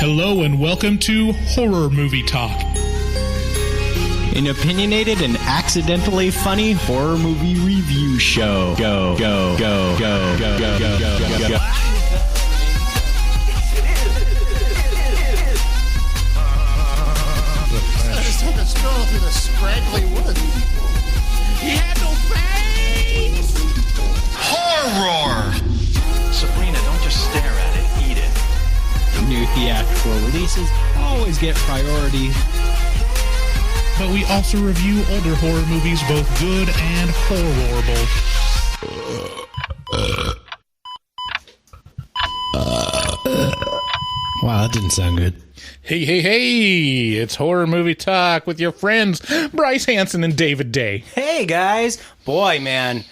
Hello and welcome to Horror Movie Talk. An opinionated and accidentally funny horror movie review show. Go, go, go, go, go, go, go, go, go, go. I just took a stroll through the scraggly woods. He had no face! Horror! Sabrina, don't just stare at it, eat it. New theatrical releases always get priority. But we also review older horror movies, both good and horrible. Wow, that didn't sound good. Hey, hey, hey! It's Horror Movie Talk with your friends Bryce Hanson and David Day. Hey, guys. Boy, man.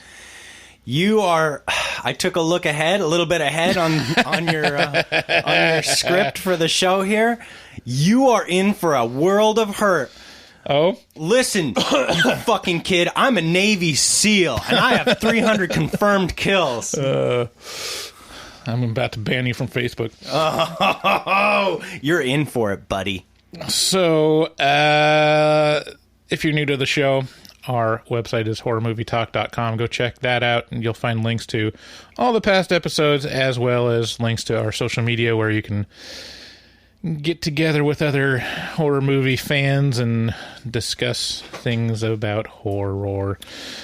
You are... I took a look ahead, a little bit ahead on your script for the show here. You are in for a world of hurt. Oh? Listen, you fucking kid, I'm a Navy SEAL, and I have 300 confirmed kills. I'm about to ban you from Facebook. Oh, you're in for it, buddy. So, if you're new to the show, our website is horrormovietalk.com. Go check that out, and you'll find links to all the past episodes, as well as links to our social media where you can get together with other horror movie fans and discuss things about horror.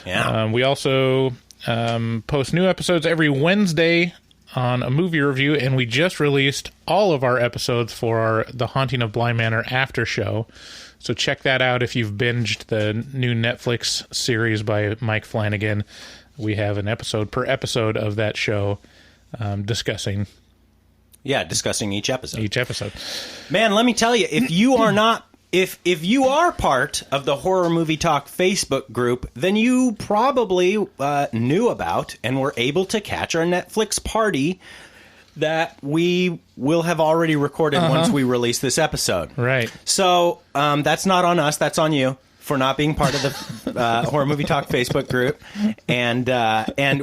Yeah. We also post new episodes every Wednesday on a movie review, and we just released all of our episodes for the Haunting of Bly Manor after show. So check that out if you've binged the new Netflix series by Mike Flanagan. We have an episode per episode of that show discussing each episode. Man, let me tell you, if you are not, if you are part of the Horror Movie Talk Facebook group, then you probably knew about and were able to catch our Netflix party that we will have already recorded once we release this episode. Right. So that's not on us. That's on you for not being part of the Horror Movie Talk Facebook group. And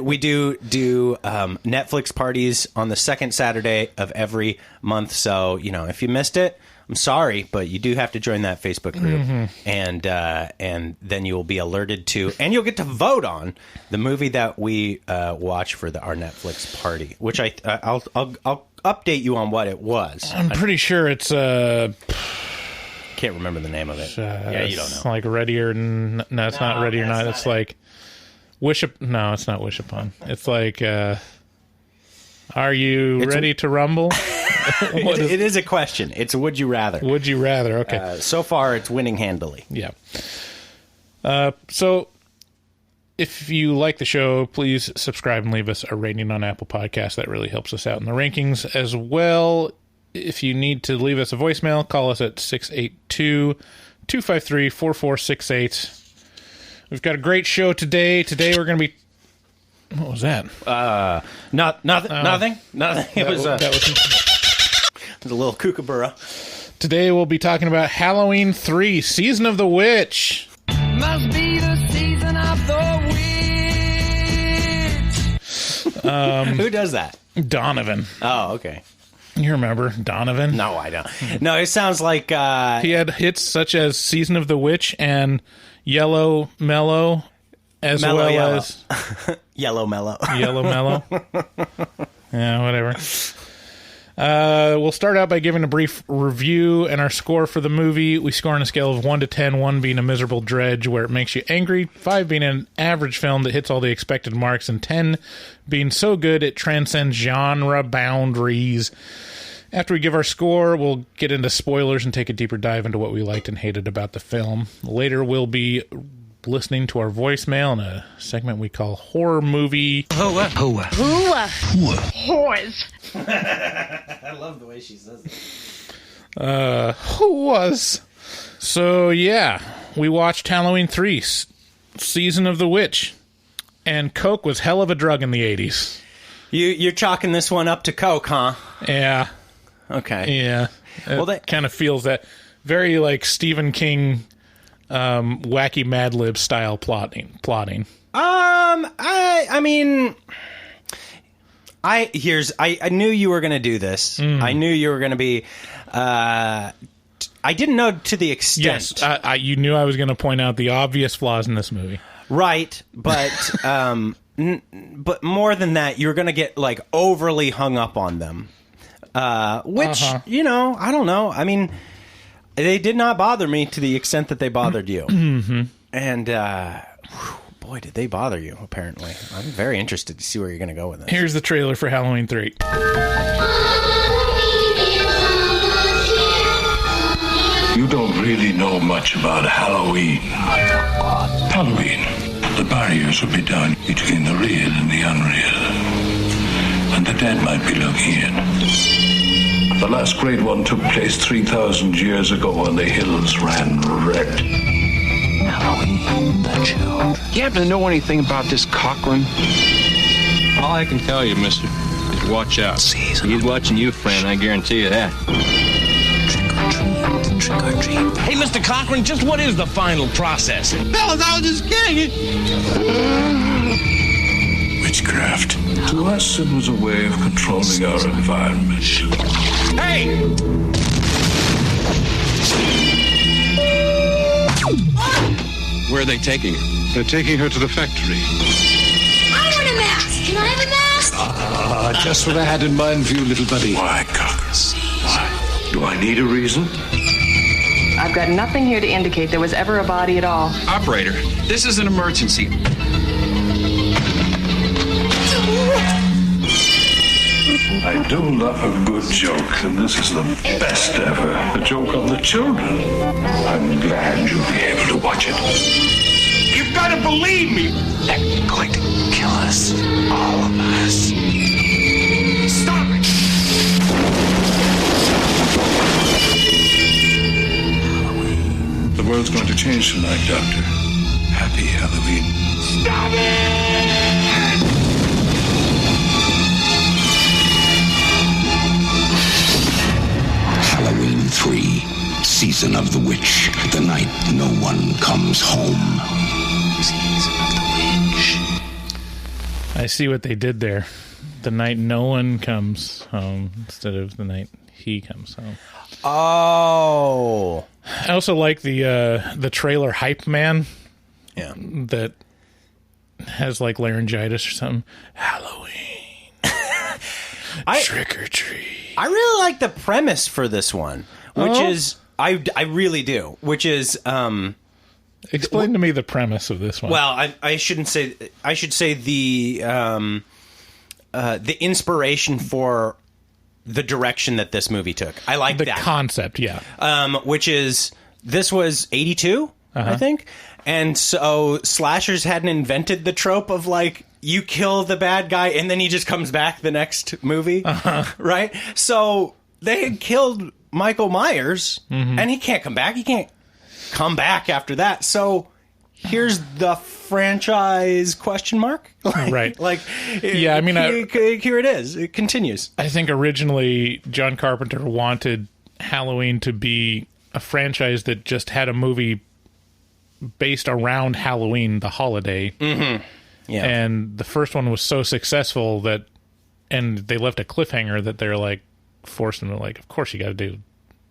we do Netflix parties on the second Saturday of every month. So, you know, if you missed it, I'm sorry, but you do have to join that Facebook group. And then you will be alerted to, and you'll get to vote on the movie that we watch for our Netflix party, which I'll update you on what it was. I'm pretty sure it's Can't remember the name of it. Yeah, you don't know. It's like Ready or... No, it's not Ready or Not. It's like... Wish... No, it's not Wish Upon. It's like... Are you ready to rumble? It is a question. It's Would You Rather. Would you rather? Okay. So far, it's winning handily. Yeah. So, if you like the show, please subscribe and leave us a rating on Apple Podcasts. That really helps us out in the rankings as well. If you need to leave us a voicemail, call us at 682-253-4468. We've got a great show today. Today we're going to be... What was that? Nothing. It was a little kookaburra. Today we'll be talking about Halloween 3, Season of the Witch. Must be the season of the witch. Who does that? Donovan. Oh, okay. You remember Donovan? No, I don't. No, it sounds like... He had hits such as Season of the Witch and Yellow Mellow, as Mellow well Yellow. as... Yellow Mellow. Yellow Mellow. Yeah, whatever. We'll start out by giving a brief review and our score for the movie. We score on a scale of 1 to 10, 1 being a miserable dredge where it makes you angry, 5 being an average film that hits all the expected marks, and 10 being so good it transcends genre boundaries. After we give our score, we'll get into spoilers and take a deeper dive into what we liked and hated about the film. Later, we'll be listening to our voicemail in a segment we call Horror Movie... Whoooores. I love the way she says it. Whoooores. So, yeah, we watched Halloween 3, Season of the Witch, and Coke was hell of a drug in the 80s. You're chalking this one up to Coke, huh? Yeah. Okay. Yeah. Well, that kind of feels that very like Stephen King wacky Mad Lib style plotting. I mean, I knew you were going to do this. I knew you were going to be. I didn't know to the extent. Yes, you knew I was going to point out the obvious flaws in this movie. Right, but but more than that, you're going to get like overly hung up on them, which you know, I don't know. I mean, they did not bother me to the extent that they bothered you, and boy, did they bother you. Apparently, I'm very interested to see where you're going to go with this. Here's the trailer for Halloween 3. You don't really know much about Halloween. Halloween, the barriers will be down between the real and the unreal. And the dead might be looking in. The last great one took place 3,000 years ago when the hills ran red. Halloween, the children. You happen to know anything about this Cochran? All I can tell you, mister, is watch out. He's watching you, friend, I guarantee you that. Trick or treat. Hey, Mr. Cochran, just what is the final process? Fellas, I was just kidding. Witchcraft. To us, it was a way of controlling our environment. Hey! Where are they taking her? They're taking her to the factory. I want a mask. Can I have a mask? Just what I had in mind for you, little buddy. Why, Cochran? Why? Do I need a reason? I've got nothing here to indicate there was ever a body at all. Operator, this is an emergency. I do love a good joke, and this is the best ever. A joke on the children. I'm glad you'll be able to watch it. You've got to believe me! They're going to kill us. All of us. Stop it! The world's going to change tonight, Doctor. Happy Halloween. Stop it! Halloween 3, Season of the Witch, the night no one comes home. Season of the Witch. I see what they did there. The night no one comes home instead of the night he comes home. Oh. I also like the trailer hype man. Yeah. That has like laryngitis or something. Halloween. Trick or treat. I really like the premise for this one, which is I really do. Which is explain to me the premise of this one. Well, I shouldn't say. I should say the inspiration for the direction that this movie took. I like the that concept, yeah. Which is this was 82, I think, and so slashers hadn't invented the trope of like you kill the bad guy and then he just comes back the next movie, right? So they had killed Michael Myers, and he can't come back. He can't come back after that. So here's the franchise question mark, right? Like, yeah, I mean, here it is. It continues. I think originally John Carpenter wanted Halloween to be a franchise that just had a movie based around Halloween, the holiday. Yeah. And the first one was so successful that, and they left a cliffhanger that they're like, forced them to like, of course you got to do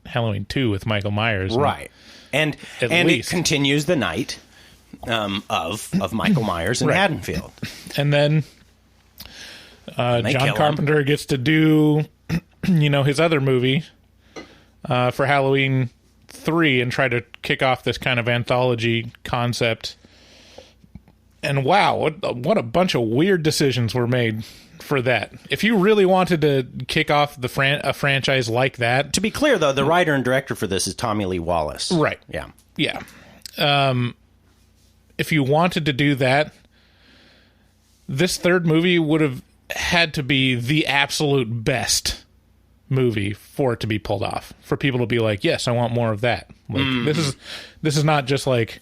Halloween 2 with Michael Myers. Right. And it continues the night of Michael Myers in Haddonfield. And then John Carpenter gets to do, his other movie for Halloween 3 and try to kick off this kind of anthology concept. And wow, what a bunch of weird decisions were made for that. If you really wanted to kick off a franchise like that... To be clear, though, the writer and director for this is Tommy Lee Wallace. Right. Yeah. Yeah. If you wanted to do that, this third movie would have had to be the absolute best movie for it to be pulled off. For people to be like, yes, I want more of that. Like, this is not just like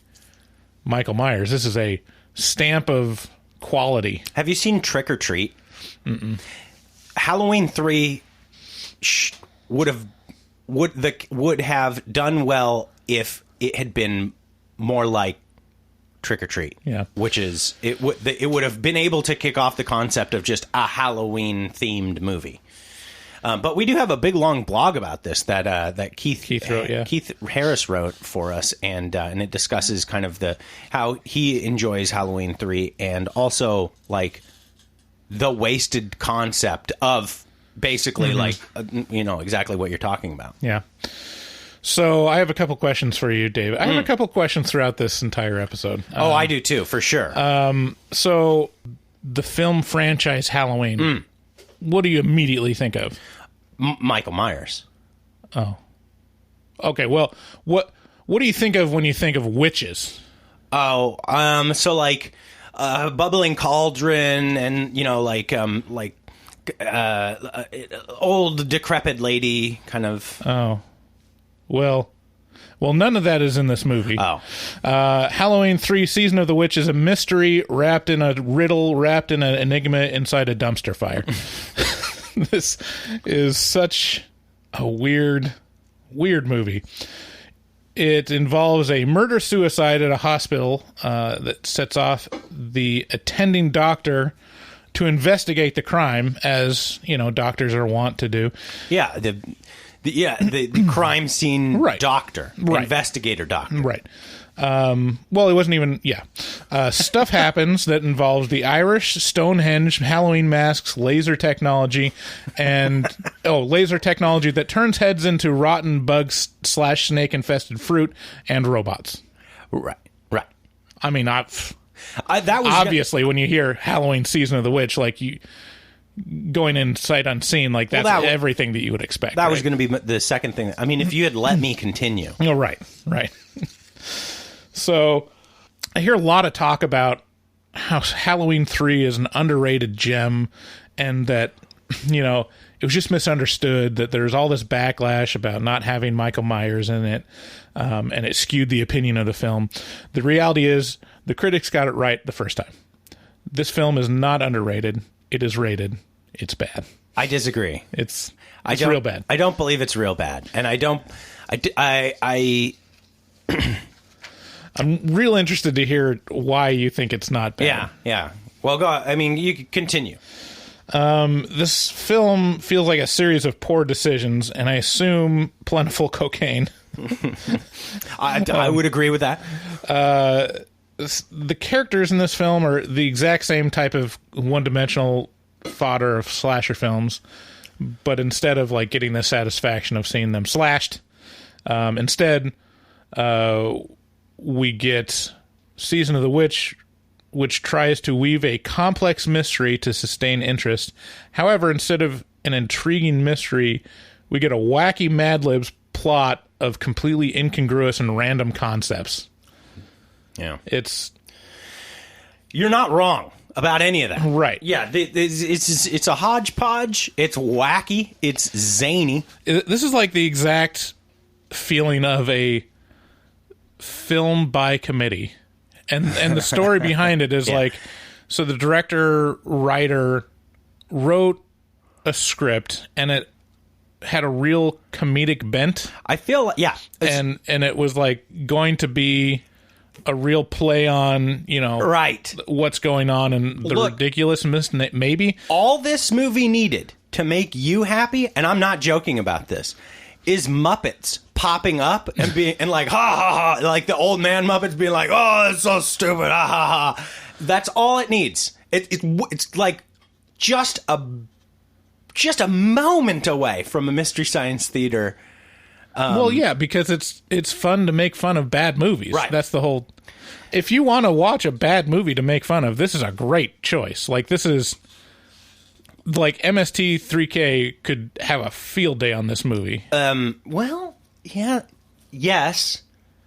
Michael Myers. This is a stamp of quality. Have you seen Trick or Treat? Halloween 3 would have done well if it had been more like Trick or Treat. Yeah. Which is, it would have been able to kick off the concept of just a Halloween-themed movie. But we do have a big, long blog about this that Keith Harris wrote for us, and it discusses kind of how he enjoys Halloween 3 and also, like, the wasted concept of basically, like, exactly what you're talking about. Yeah. So I have a couple questions for you, David. I have a couple questions throughout this entire episode. I do too, for sure. So the film franchise Halloween, what do you immediately think of? Michael Myers. Oh. Okay, well, what do you think of when you think of witches? Oh, so like bubbling cauldron and, old decrepit lady kind of. Oh. Well, none of that is in this movie. Oh. Halloween 3 Season of the Witch is a mystery wrapped in a riddle, wrapped in an enigma inside a dumpster fire. This is such a weird movie. It involves a murder-suicide at a hospital that sets off the attending doctor to investigate the crime, as, doctors are wont to do. Yeah, the crime scene doctor, investigator doctor. Right. Well, it wasn't even, stuff happens that involves the Irish, Stonehenge, Halloween masks, laser technology, and, laser technology that turns heads into rotten bugs / snake-infested fruit and robots. Right. I mean, that was obviously, when you hear Halloween Season of the Witch, like, you going in sight unseen, like, that's everything that you would expect. That was going to be the second thing. I mean, if you had let me continue. Oh, right. So, I hear a lot of talk about how Halloween 3 is an underrated gem, and that, it was just misunderstood, that there's all this backlash about not having Michael Myers in it, and it skewed the opinion of the film. The reality is, the critics got it right the first time. This film is not underrated. It is rated. It's bad. I disagree. It's real bad. I don't believe it's real bad, and I'm real interested to hear why you think it's not bad. Yeah. Well, go. I mean, you can continue. This film feels like a series of poor decisions, and I assume plentiful cocaine. I would agree with that. The characters in this film are the exact same type of one-dimensional fodder of slasher films, but instead of, like, getting the satisfaction of seeing them slashed, instead, we get Season of the Witch, which tries to weave a complex mystery to sustain interest. However, instead of an intriguing mystery, we get a wacky Mad Libs plot of completely incongruous and random concepts. Yeah. You're not wrong about any of that. Right. Yeah, it's a hodgepodge. It's wacky. It's zany. This is like the exact feeling of a film by committee. And the story behind it is like, so the director-writer wrote a script, and it had a real comedic bent. I feel like, and it was like going to be a real play on, what's going on and the ridiculousness, maybe. All this movie needed to make you happy, and I'm not joking about this, is Muppets popping up and being and like, ha ha ha, like the old man Muppets being like, oh, that's so stupid, ha ha ha. That's all it needs. It's like just a moment away from a Mystery Science Theater. Well, yeah, because it's fun to make fun of bad movies. Right. That's the whole. If you want to watch a bad movie to make fun of, this is a great choice. Like, this is like MST3K could have a field day on this movie. Well, yeah, yes,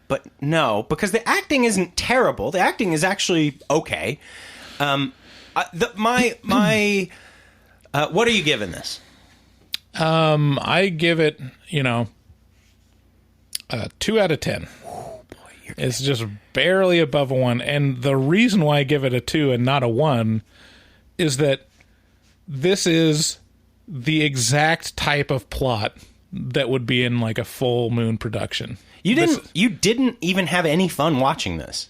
but no, because the acting isn't terrible. The acting is actually okay. What are you giving this? I give it, 2 out of 10. Oh, boy, it's just barely above a 1. And the reason why I give it a 2 and not a 1 is that this is the exact type of plot that would be in like a Full Moon production. You didn't even have any fun watching this.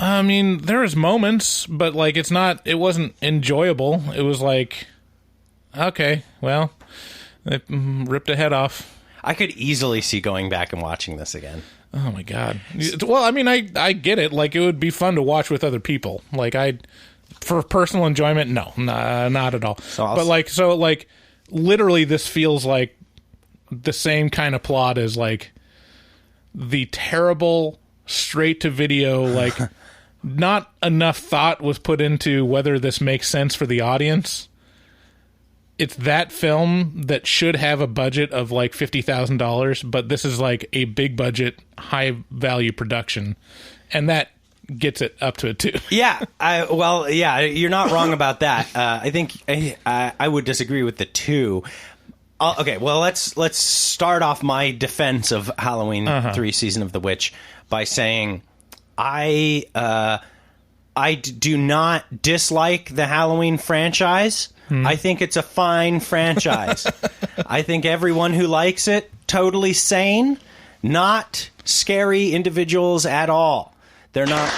I mean, there was moments, but like it wasn't enjoyable. It was like, okay, well, they ripped a head off. I could easily see going back and watching this again. Oh my God. Well, I mean, I get it. Like, it would be fun to watch with other people. Like, for personal enjoyment, no, not at all. So literally this feels like the same kind of plot as like the terrible straight to video, like not enough thought was put into whether this makes sense for the audience. It's that film that should have a budget of like $50,000, but this is like a big budget, high value production, and that gets it up to it too. Yeah, you're not wrong about that. I think I would disagree with the two. Okay, well let's start off my defense of Halloween 3: Season of the Witch by saying I do not dislike the Halloween franchise. I think it's a fine franchise. I think everyone who likes it, totally sane, not scary individuals at all. They're not...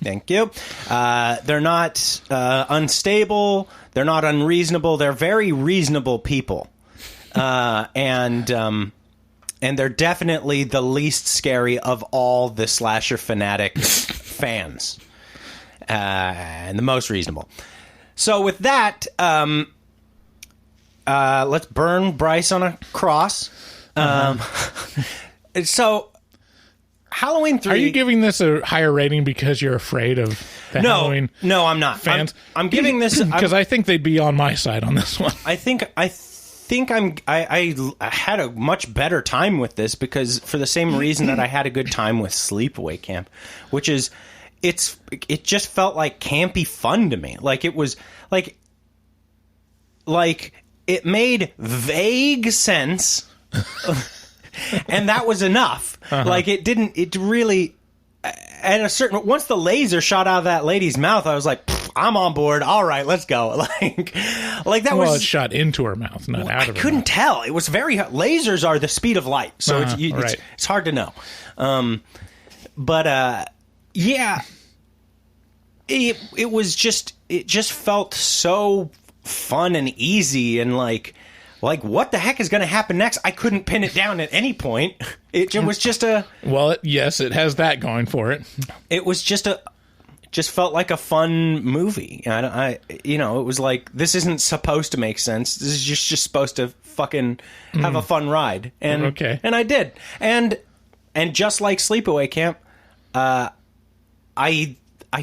Thank you. They're not unstable. They're not unreasonable. They're very reasonable people. And they're definitely the least scary of all the slasher fanatic fans. And the most reasonable. So with that, let's burn Bryce on a cross. So Halloween 3... Are you giving this a higher rating because you're afraid of the Halloween No, I'm not. Fans? I'm giving this... Because I think they'd be on my side on this one. I had a much better time with this because for the same reason that I had a good time with Sleepaway Camp, which is... It just felt like campy fun to me. Like it was like it made vague sense, and that was enough. Like it really. At a certain once the laser shot out of that lady's mouth, I was like, I'm on board. All right, let's go. Like that was. Well, it shot into her mouth, not out of her mouth. I couldn't tell. It was very lasers are the speed of light, so it's hard to know. Yeah, it just felt so fun and easy and like what the heck is going to happen next? I couldn't pin it down at any point. It was just yes, it has that going for it. It was just felt like a fun movie. It was like, this isn't supposed to make sense. This is just supposed to fucking have a fun ride. And I did. And just like Sleepaway Camp, I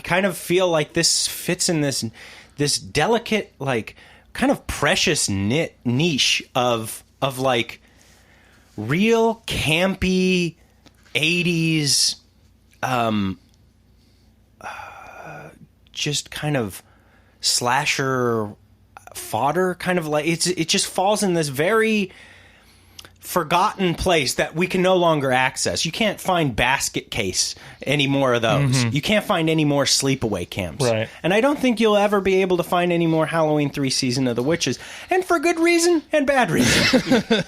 kind of feel like this fits in this delicate, like, kind of precious niche of like real campy 80s just kind of slasher fodder, kind of like it just falls in this very forgotten place that we can no longer access. You can't find Basket Case any more of those. You can't find any more Sleepaway Camps. Right. And I don't think you'll ever be able to find any more Halloween 3 Season of the Witches. And for good reason and bad reason.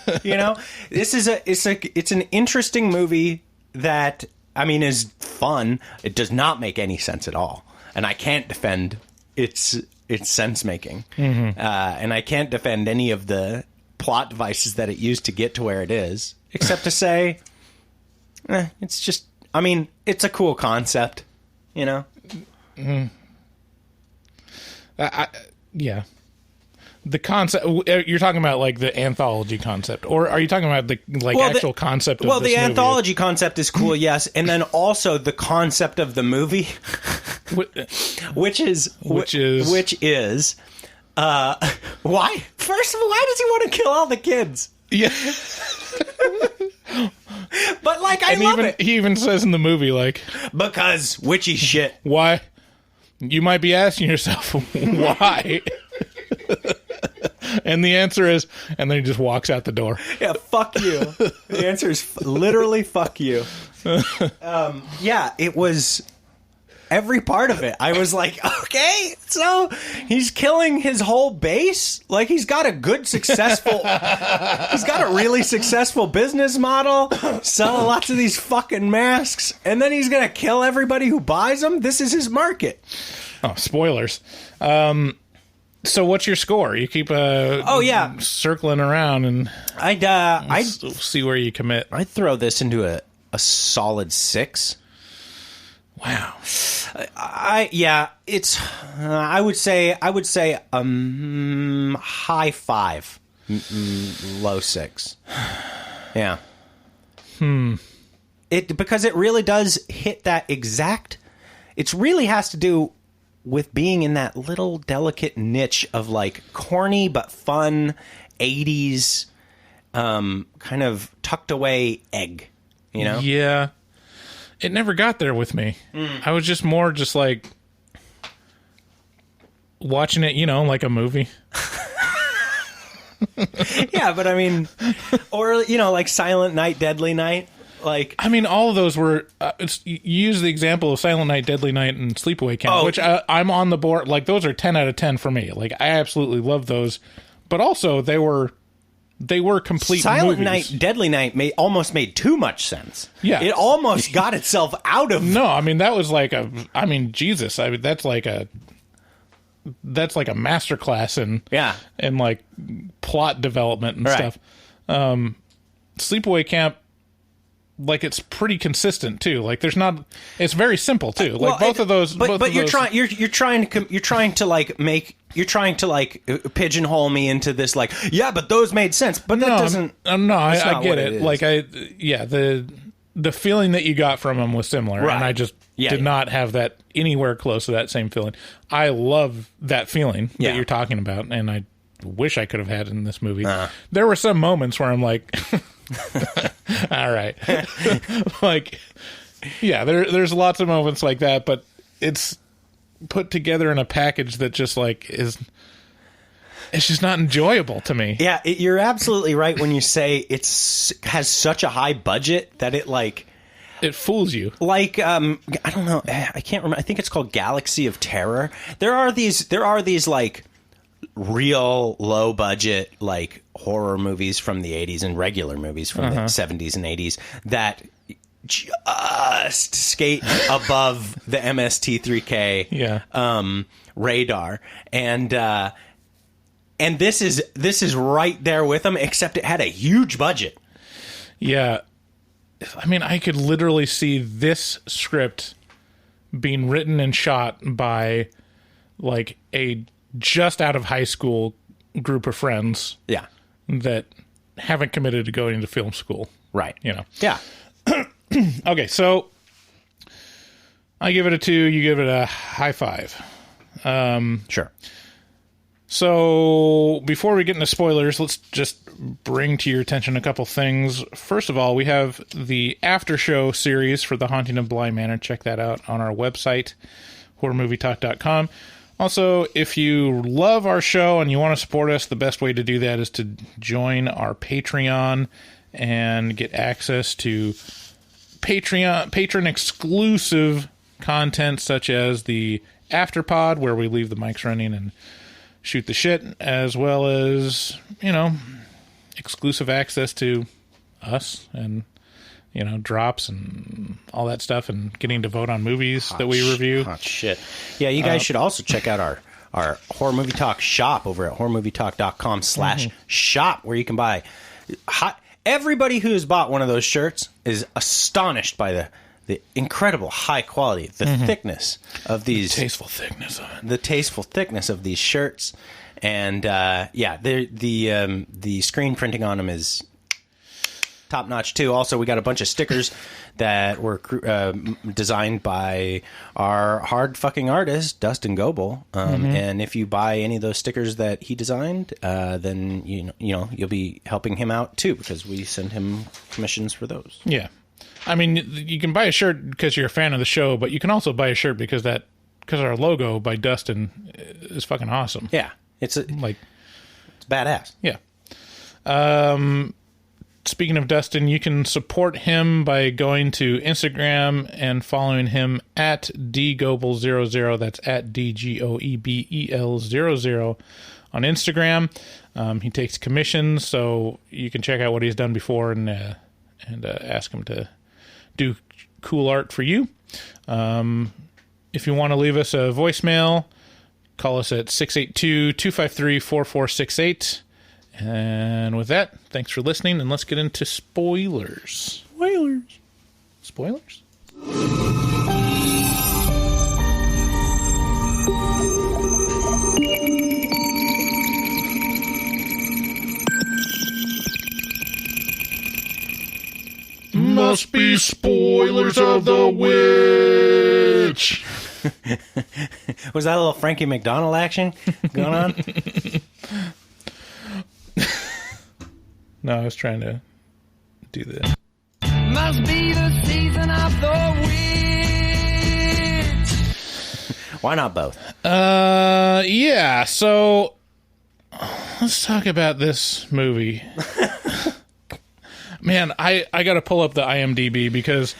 This is it's an interesting movie that, I mean, is fun. It does not make any sense at all. And I can't defend its sense making. And I can't defend any of the plot devices that it used to get to where it is, except to say, it's just, I mean, it's a cool concept, Yeah. The concept, you're talking about like the anthology concept, or are you talking about the actual concept of this movie? Well, the anthology concept is cool, yes, and then also the concept of the movie, which is why? First of all, why does he want to kill all the kids? Yeah. But like, I love it. He even says in the movie, like, because witchy shit. Why? You might be asking yourself, why? And the answer is, and then he just walks out the door. Yeah, fuck you. The answer is literally fuck you. Yeah, it was every part of it. I was like, okay, so he's killing his whole base. Like he's got a good, successful. He's got a really successful business model, selling lots of these fucking masks, and then he's gonna kill everybody who buys them. This is his market. Oh, spoilers. So what's your score? You keep circling around, and I'd see where you commit. I'd throw this into a solid 6. Wow. I would say high 5, low 6. Yeah. Because it really does hit that exact. It really has to do with being in that little delicate niche of like corny but fun 80s kind of tucked away egg, you know? Yeah. It never got there with me. I was just more just like watching it, like a movie. Yeah, but I mean, or, like Silent Night, Deadly Night. Like, I mean, all of those were. You use the example of Silent Night, Deadly Night, and Sleepaway Camp, which I'm on the board. Like, those are 10 out of 10 for me. Like, I absolutely love those. But also, they were complete Silent movies. Night, Deadly Night almost made too much sense. Yeah, it almost got itself out of. No, I mean that was like Jesus. I mean that's like a masterclass in like plot development and stuff. Sleepaway Camp. Like it's pretty consistent too. Like there's not. It's very simple too. Like both of those. But you're trying to pigeonhole me into this. Like but those made sense. But that doesn't. No, I get it. Like the feeling that you got from them was similar, and I just did not have that anywhere close to that same feeling. I love that feeling that you're talking about, and I wish I could have had it in this movie. There were some moments where I'm like. All right. Like, yeah, there's lots of moments like that, but it's put together in a package that just like it's just not enjoyable to me. Yeah, you're absolutely right when you say has such a high budget that it fools you. Like, I don't know, I can't remember. I think it's called Galaxy of Terror. There are these like real low budget like horror movies from the 80s and regular movies from the 70s and 80s that just skate above the MST3K radar, and this is right there with them, except it had a huge budget. Yeah, I mean, I could literally see this script being written and shot by like a just out of high school group of friends. Yeah. That haven't committed to going to film school. Right. Yeah. Okay, so I give it a 2, you give it a high 5. Sure. So before we get into spoilers, let's just bring to your attention a couple things. First of all, we have the after show series for The Haunting of Bly Manor. Check that out on our website, horrormovietalk.com. Also, if you love our show and you want to support us, the best way to do that is to join our Patreon and get access to patron exclusive content such as the Afterpod, where we leave the mics running and shoot the shit, as well as, exclusive access to us and, drops and all that stuff, and getting to vote on movies that we review. Hot shit. Yeah, you guys should also check out our Horror Movie Talk shop over at horrormovietalk.com/shop, where you can buy everybody who has bought one of those shirts is astonished by the incredible high quality, the thickness of these... The tasteful thickness of it. The tasteful thickness of these shirts. And, the screen printing on them is top notch too. Also, we got a bunch of stickers that were designed by our hard fucking artist Dustin Goebel. And if you buy any of those stickers that he designed, then you'll be helping him out too, because we send him commissions for those. Yeah, I mean, you can buy a shirt because you're a fan of the show, but you can also buy a shirt because our logo by Dustin is fucking awesome. Yeah, it's badass. Yeah. speaking of Dustin, you can support him by going to Instagram and following him at dgoebel00. That's at DGOEBEL00 on Instagram. He takes commissions, so you can check out what he's done before and ask him to do cool art for you. If you want to leave us a voicemail, call us at 682-253-4468. And with that, thanks for listening, and let's get into spoilers. Spoilers? Must be spoilers of the witch. Was that a little Frankie McDonald action going on? No, I was trying to do this. Must be the season of the witch. Why not both? Yeah, so let's talk about this movie. Man, I got to pull up the IMDb because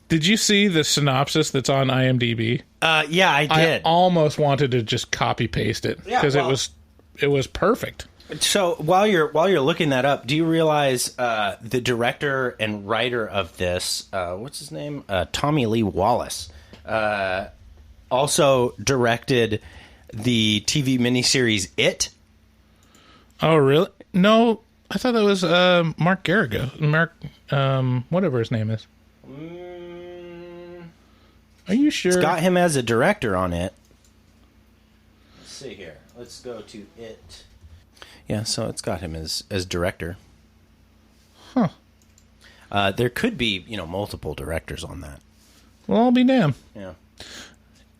did you see the synopsis that's on IMDb? Yeah, I did. I almost wanted to just copy paste it because it was perfect. So while you're looking that up, do you realize the director and writer of this, what's his name? Tommy Lee Wallace, also directed the TV miniseries It. Oh, really? No, I thought that was Mark Garrigo. Mark, whatever his name is. Are you sure? It's got him as a director on it. Let's see here. Let's go to It. Yeah, so it's got him as director. Huh. There could be, multiple directors on that. Well, I'll be damned. Yeah.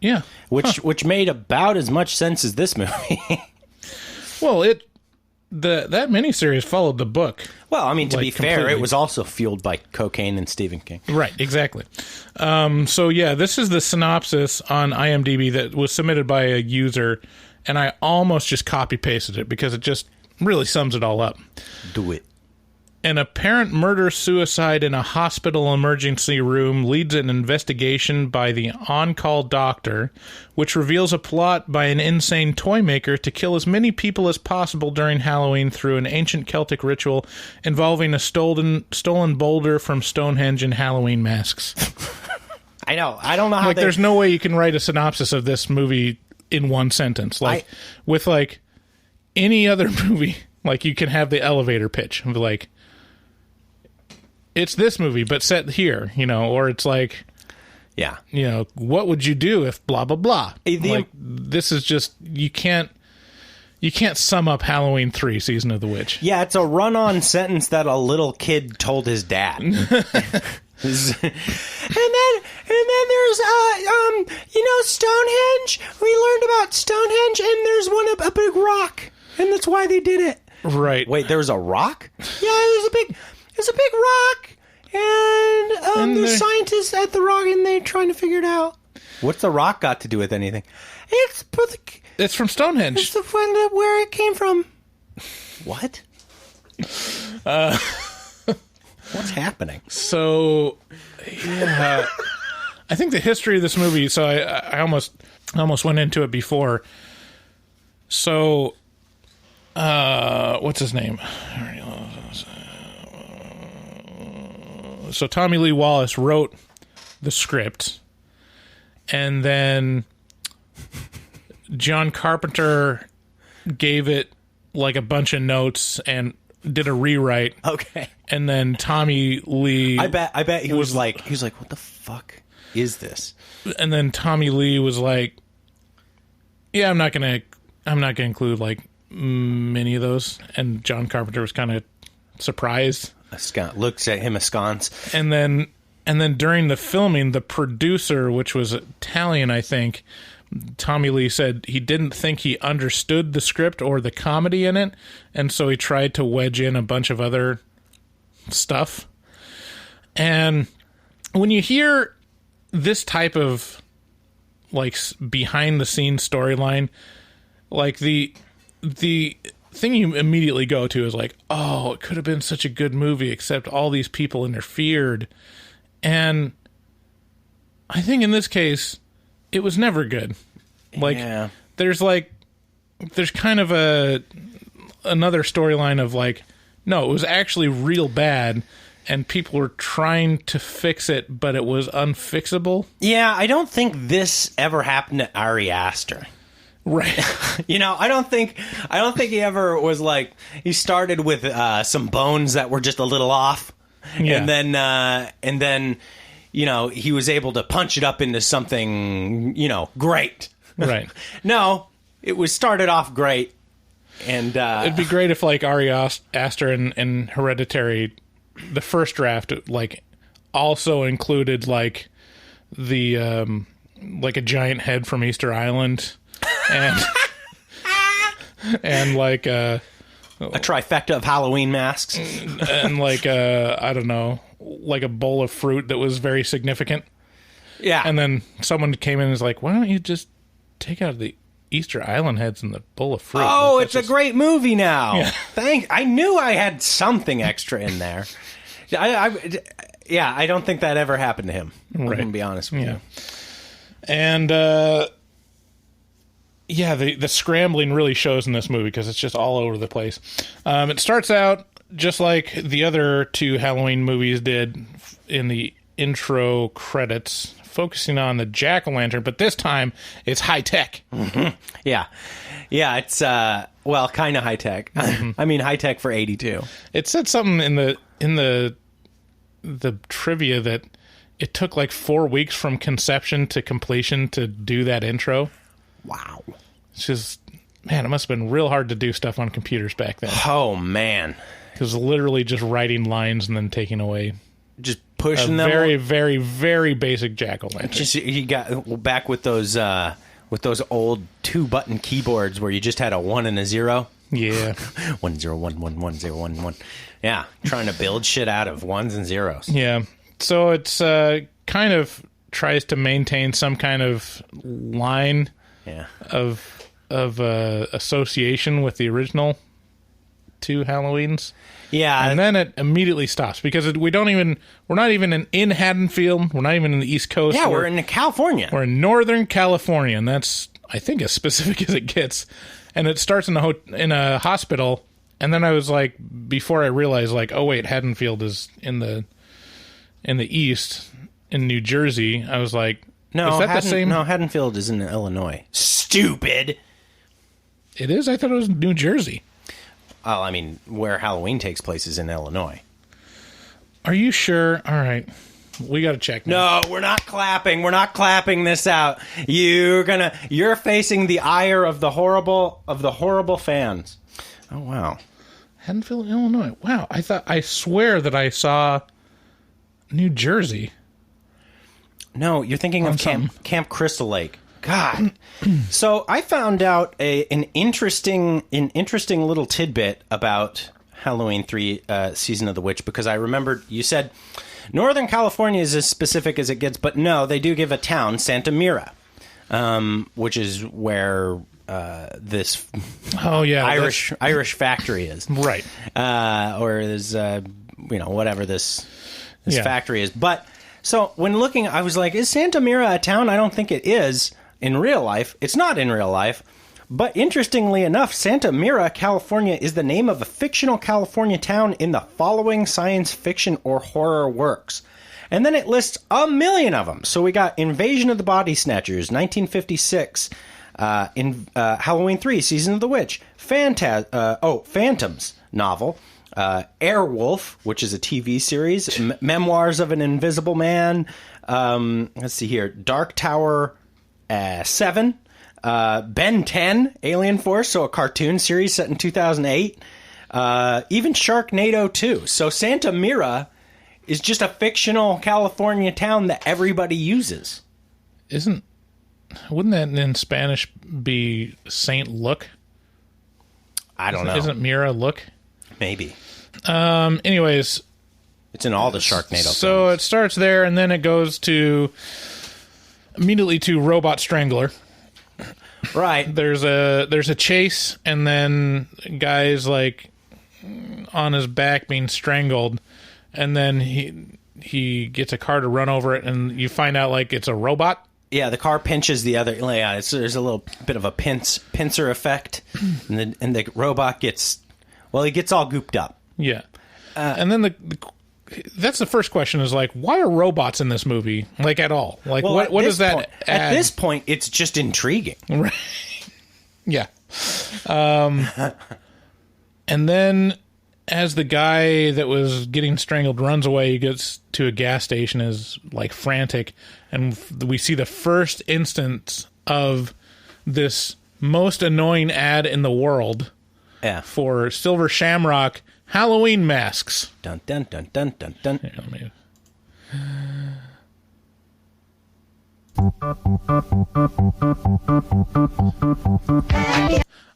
Yeah. Which made about as much sense as this movie. Well, that miniseries followed the book. Well, I mean, to be fair, completely. it was also fueled by cocaine and Stephen King. Right, exactly. So, yeah, this is the synopsis on IMDb that was submitted by a user, and I almost just copy-pasted it because it just really sums it all up. Do it. An apparent murder-suicide in a hospital emergency room leads an investigation by the on-call doctor, which reveals a plot by an insane toy maker to kill as many people as possible during Halloween through an ancient Celtic ritual involving a stolen boulder from Stonehenge and Halloween masks. I know. I don't know how there's no way you can write a synopsis of this movie in one sentence. With any other movie, you can have the elevator pitch of it's this movie, but set here, or it's yeah, what would you do if blah, blah, blah? This is just, you can't sum up Halloween 3 Season of the Witch. Yeah, it's a run-on sentence that a little kid told his dad. and then there's, Stonehenge. We learned about Stonehenge, and there's a big rock, and that's why they did it. Right. Wait, there was a rock? Yeah, there's a big rock, and there's scientists at the rock, and they're trying to figure it out. What's the rock got to do with anything? It's from Stonehenge. It's where it came from. What? What's happening? So, yeah, I think the history of this movie. So I almost went into it before. So, what's his name? So Tommy Lee Wallace wrote the script, and then John Carpenter gave it a bunch of notes and did a rewrite. Okay. And then Tommy Lee, I bet he was like, what the fuck is this? And then Tommy Lee was like, yeah, I'm not gonna include many of those. And John Carpenter was kind of surprised. Looks at him askance. And then during the filming, the producer, which was Italian, I think, Tommy Lee said he didn't think he understood the script or the comedy in it, and so he tried to wedge in a bunch of other stuff. And when you hear this type of behind the scenes storyline, the thing you immediately go to is like, oh, it could have been such a good movie, except all these people interfered. And I think in this case, it was never good. Like, there's kind of another storyline of like, no, it was actually real bad, and people were trying to fix it, but it was unfixable. Yeah, I don't think this ever happened to Ari Aster. Right. I don't think he ever was like, he started with some bones that were just a little off. Yeah. And then, he was able to punch it up into something, great. Right. No, it was started off great. And it'd be great if like Ari Aster and Hereditary, the first draft, like also included like the like a giant head from Easter Island, and like a trifecta of Halloween masks, and like I don't know, like a bowl of fruit that was very significant. Yeah, and then someone came in and was like, "Why don't you just take out the Easter Island heads in the bowl of fruit?" Oh, like, it's a great movie now. Yeah. I knew I had something extra in there. I don't think that ever happened to him. I'm going to be honest with you. And the scrambling really shows in this movie because it's just all over the place. It starts out just like the other two Halloween movies did in the intro credits, focusing on the jack-o'-lantern, but this time it's high-tech. Mm-hmm. Yeah, it's kind of high-tech. Mm-hmm. I mean, high-tech for 82. It said something in the trivia that it took like 4 weeks from conception to completion to do that intro. Wow. It's just, man, it must have been real hard to do stuff on computers back then. Oh, man. It was literally just writing lines and then taking away. Just pushing them. Very, very, very basic jack-o'-lantern. Just, you got back with those old 2-button keyboards where you just had a 1 and a 0. Yeah. 1 0 1 1 1 0 1 1. Yeah, trying to build shit out of ones and zeros. Yeah. So it's kind of tries to maintain some kind of line of association with the original two Halloweens. Yeah. And then it immediately stops because we're not even in Haddonfield. We're not even in the East Coast. Yeah, we're in California. We're in Northern California, and that's, I think, as specific as it gets. And it starts in a hospital, and then I was like, before I realized, like, oh wait, Haddonfield is in the East, in New Jersey. I was like, no, is that the same? No, Haddonfield is in Illinois. Stupid. It is? I thought it was New Jersey. Well, I mean, where Halloween takes place is in Illinois. Are you sure? All right. We got to check now. No, we're not clapping. We're not clapping this out. You're facing the ire of the horrible fans. Oh, wow. Haddonfield, Illinois. Wow. I swear that I saw New Jersey. No, you're thinking of Camp Crystal Lake. God. So I found out an interesting little tidbit about Halloween 3 Season of the Witch, because I remembered you said Northern California is as specific as it gets, but no, they do give a town, Santa Mira, which is where this Irish factory is. Right. Or there's whatever this factory is. But so when looking, I was like, is Santa Mira a town? I don't think it is in real life. It's not in real life. But interestingly enough, Santa Mira, California is the name of a fictional California town in the following science fiction or horror works. And then it lists a million of them. So we got Invasion of the Body Snatchers, 1956, Halloween 3, Season of the Witch, Phantoms novel, Airwolf, which is a TV series, Memoirs of an Invisible Man, let's see here, Dark Tower 7, Ben 10, Alien Force, so a cartoon series set in 2008, even Sharknado 2. So Santa Mira is just a fictional California town that everybody uses. Wouldn't that in Spanish be Saint Look? I don't know. Isn't Mira Look? Maybe. Anyways, it's in all the Sharknado So films. it starts there, and then it goes immediately to Robot Strangler. Right. There's a chase, and then guy's like on his back being strangled, and then he gets a car to run over it, and you find out like it's a robot. Yeah, the car pinches the other. Yeah, there's a little bit of a pincer effect, and the robot gets he gets all gooped up. Yeah, and then that's the first question is like, why are robots in this movie? Like at all? Like what does that add? At this point, it's just intriguing. Right. Yeah. And then as the guy that was getting strangled runs away, he gets to a gas station, is like frantic, and we see the first instance of this most annoying ad in the world for Silver Shamrock Halloween masks. Dun dun dun dun dun dun. Here, let me...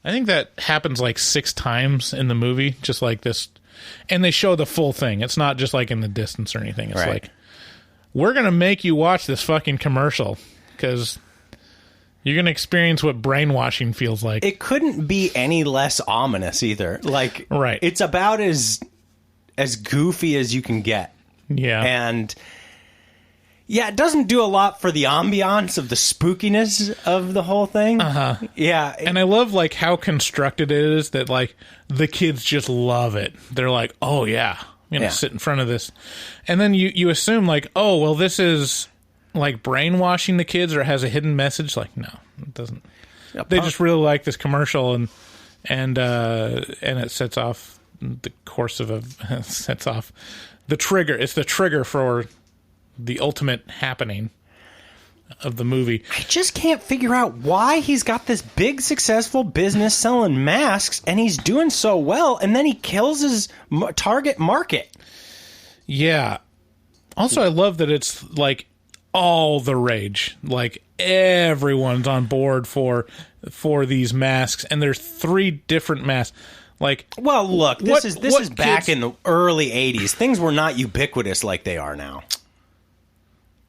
I think that happens like 6 times in the movie, just like this. And they show the full thing. It's not just like in the distance or anything. It's like, we're going to make you watch this fucking commercial because you're going to experience what brainwashing feels like. It couldn't be any less ominous either. Like, right. It's about as goofy as you can get. Yeah. And yeah, it doesn't do a lot for the ambiance of the spookiness of the whole thing. Uh-huh. Yeah. And I love like how constructed it is that like the kids just love it. They're like, oh yeah, I'm going to sit in front of this. And then you assume like, oh, well, this is like brainwashing the kids or has a hidden message. Like, no, it doesn't. Yeah, they just really like this commercial and it sets off the course of sets off the trigger. It's the trigger for the ultimate happening of the movie. I just can't figure out why he's got this big successful business selling masks and he's doing so well, and then he kills his target market. Yeah. Also, I love that it's like all the rage. Like everyone's on board for these masks, and there's 3 different masks. Like, well, look, this is back in the early 80s. Things were not ubiquitous like they are now.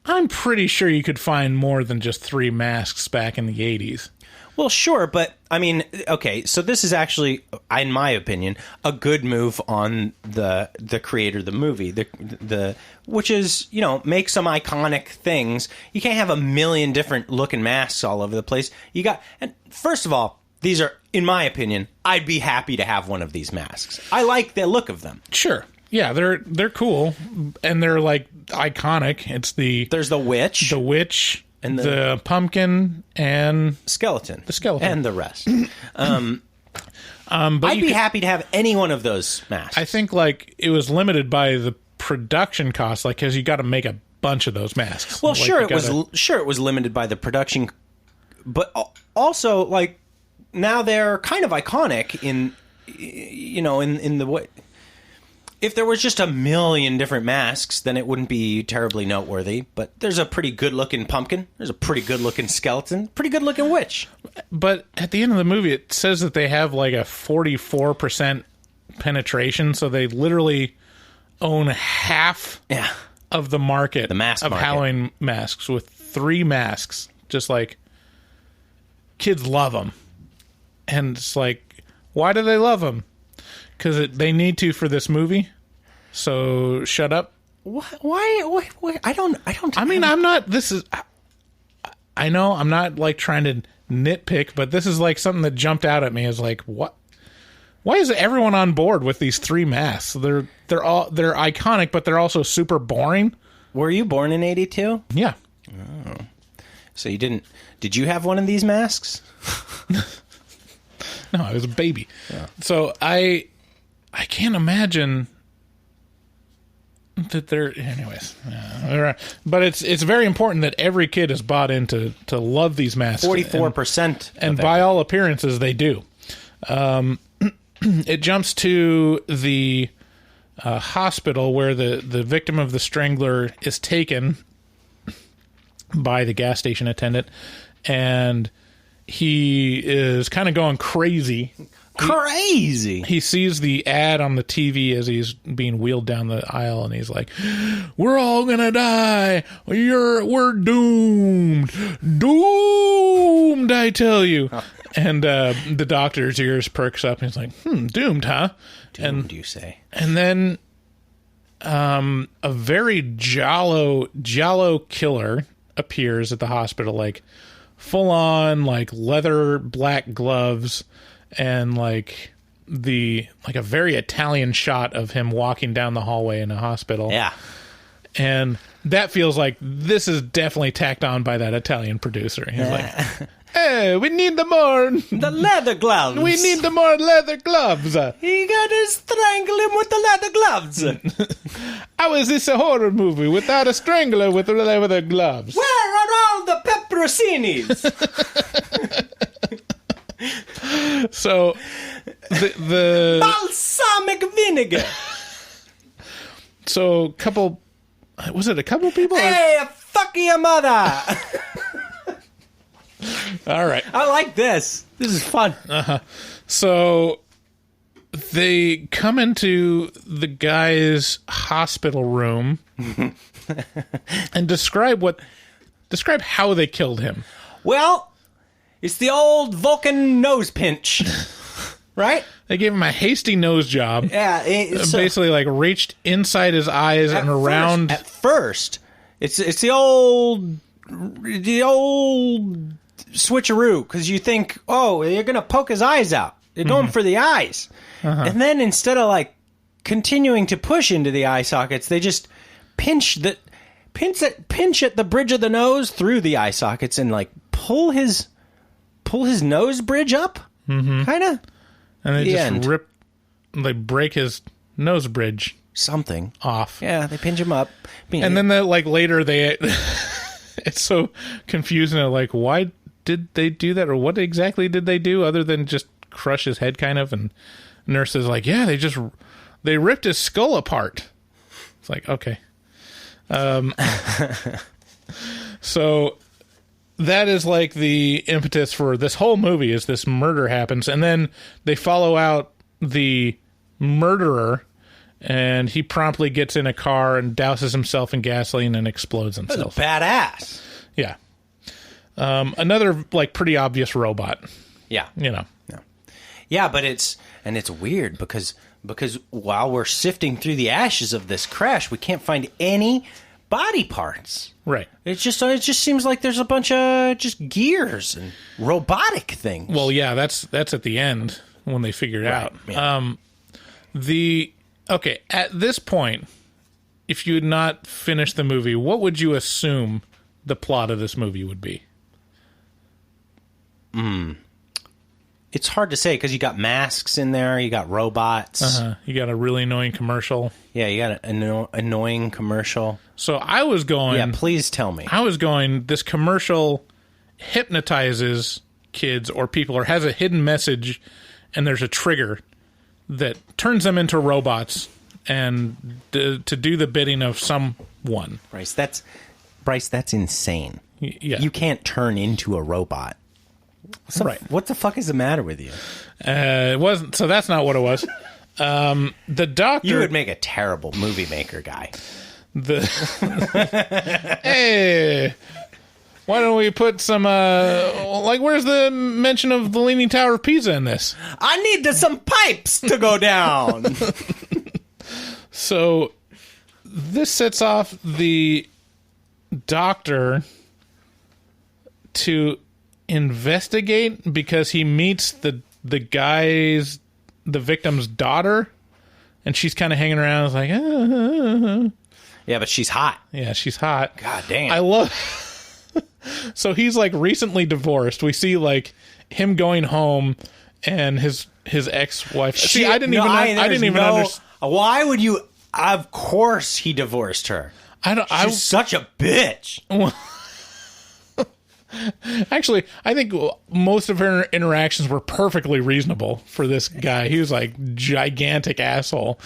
I'm pretty sure you could find more than just 3 masks back in the 80s. Well, sure, but I mean, okay, so this is actually, in my opinion, a good move on the creator of the movie, the which is, you know, make some iconic things. You can't have a million different looking masks all over the place. And first of all, these are, in my opinion, I'd be happy to have one of these masks. I like the look of them. Sure. Yeah, they're cool, and they're like iconic. There's the witch, and the pumpkin, and the skeleton, and the rest. But I'd be happy to have any one of those masks. I think like it was limited by the production cost, like because you got to make a bunch of those masks. Well, like, it was limited by the production, but also like now they're kind of iconic in the way. If there was just a million different masks, then it wouldn't be terribly noteworthy. But there's a pretty good-looking pumpkin. There's a pretty good-looking skeleton. Pretty good-looking witch. But at the end of the movie, it says that they have like a 44% penetration. So they literally own half of the market of Halloween masks with 3 masks. Just like, kids love them. And it's like, why do they love them? Because they need to for this movie. So shut up. Why? I don't. I mean, I'm not. I know I'm not like trying to nitpick, but this is like something that jumped out at me as like, what? Why is everyone on board with these 3 masks? They're iconic, but they're also super boring. Were you born in 82? Yeah. Oh. So you didn't? Did you have one of these masks? No, I was a baby. Yeah. So I can't imagine that they're... Anyways. But it's very important that every kid is bought into to love these masks. 44%. And by all appearances, they do. It jumps to the hospital where the victim of the strangler is taken by the gas station attendant. And he is kind of going crazy. crazy. He sees the ad on the TV as he's being wheeled down the aisle, and he's like, "We're all gonna die. We're doomed. Doomed, I tell you." And the doctor's ears perks up, and he's like, "Doomed, huh?" Doomed, you say? And then a very Jalo killer appears at the hospital, like full on like leather black gloves and like a very Italian shot of him walking down the hallway in a hospital. Yeah. And that feels like this is definitely tacked on by that Italian producer. He's like, "Hey, we need the leather gloves. We need the more leather gloves. You gotta strangle him with the leather gloves." How is this a horror movie without a strangler with the leather gloves? Where are all the pepperoncinis? So the balsamic vinegar. So a couple people? Hey, fuck your mother. All right. I like this. This is fun. So they come into the guy's hospital room and describe how they killed him. Well, it's the old Vulcan nose pinch, right? They gave him a hasty nose job. Yeah, basically like reached inside his eyes and around. At first, it's the old switcheroo, because you think, oh, you're gonna poke his eyes out. They're going for the eyes, and then instead of like continuing to push into the eye sockets, they just pinch at the bridge of the nose through the eye sockets and like pull his nose bridge up, kind of. And they just break his nose bridge something off. Yeah, they pinch him up, and then later they. It's so confusing. Like, why did they do that, or what exactly did they do other than just crush his head, kind of? And nurse is like, yeah, they ripped his skull apart. It's like, okay. So that is like the impetus for this whole movie, is this murder happens, and then they follow out the murderer, and he promptly gets in a car and douses himself in gasoline and explodes himself. Badass. Yeah. Another like pretty obvious robot. Yeah. Yeah, but it's weird because while we're sifting through the ashes of this crash, we can't find any body parts. Right. It just seems like there's a bunch of just gears and robotic things. Well, yeah, that's at the end when they figure it out. Yeah. Okay, at this point, if you had not finished the movie, what would you assume the plot of this movie would be? It's hard to say because you got masks in there, you got robots. You got a really annoying commercial. Yeah, you got an annoying commercial. So I was going... Yeah, please tell me. I was going, this commercial hypnotizes kids or people, or has a hidden message, and there's a trigger that turns them into robots and to do the bidding of someone. Bryce, that's insane. Yeah. You can't turn into a robot. Right. What the fuck is the matter with you? It wasn't. So that's not what it was. The doctor. You would make a terrible movie maker guy. Hey, why don't we put some where's the mention of the Leaning Tower of Pisa in this? I need some pipes to go down. So this sets off the doctor to investigate because he meets the victim's daughter, and she's kind of hanging around. It's like, yeah, but she's hot. Yeah, she's hot. God damn. I love. So he's like recently divorced. We see like him going home and his ex-wife. See, I didn't even understand. Why would you? Of course, he divorced her. She's such a bitch. Actually, I think most of her interactions were perfectly reasonable for this guy. He was like gigantic asshole,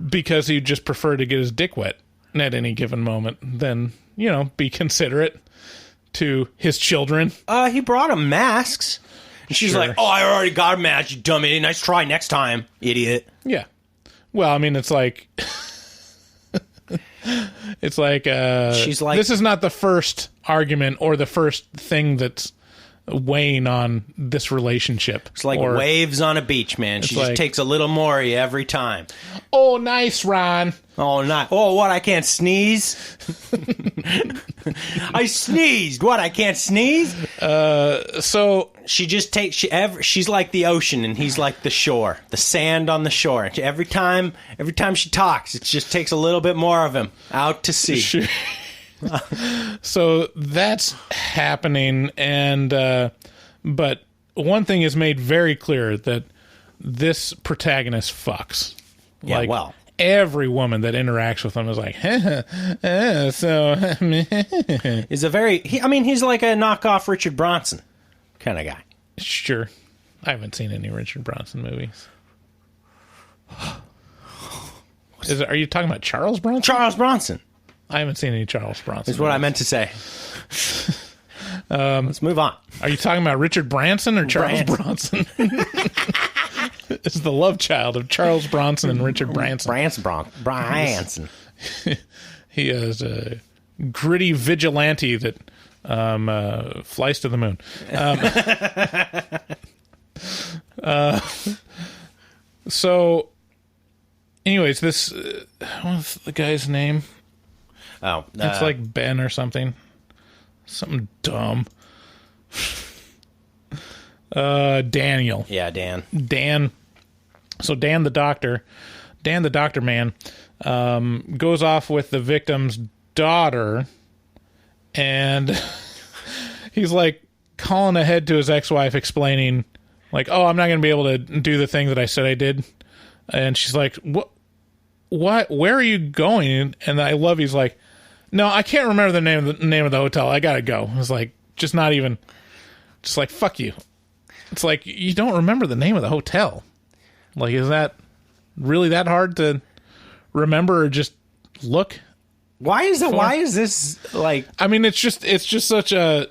because he just preferred to get his dick wet at any given moment than, be considerate to his children. He brought him masks. And she's like, oh, I already got a match, you dumb idiot. Nice try next time, idiot. Yeah. Well, I mean, it's like... it's like... she's like... This is not the first argument or the first thing that's weighing on this relationship. It's like waves on a beach, man. She just takes a little more of you every time. Oh, nice, Ron. Oh, not. Oh, what? I can't sneeze. I sneezed. What? I can't sneeze. So she just takes. She's like the ocean, and he's like the shore, the sand on the shore. And every time she talks, it just takes a little bit more of him out to sea. So that's happening, and but one thing is made very clear that this protagonist fucks. Yeah, like, well, every woman that interacts with him is like, so he's a very. He's like a knockoff Richard Bronson kind of guy. Sure, I haven't seen any Richard Bronson movies. Are you talking about Charles Bronson? Charles Bronson. I haven't seen any Charles Bronson. Is what I meant to say. Let's move on. Are you talking about Richard Branson or Charles Bronson? It's the love child of Charles Bronson and Richard Branson. Branson. He is a gritty vigilante that flies to the moon. So, anyways, this what's the guy's name? Oh, it's like Ben or something dumb. Daniel. Yeah, Dan. So Dan the doctor man, goes off with the victim's daughter, and he's like calling ahead to his ex-wife, explaining like, oh, I'm not going to be able to do the thing that I said I did. And she's like, what, where are you going? And I love, he's like, no, I can't remember the name of the hotel. I gotta go. It's like, just like, fuck you. It's like, you don't remember the name of the hotel. Like, is that really that hard to remember or just look? Why is this like? I mean, it's just such an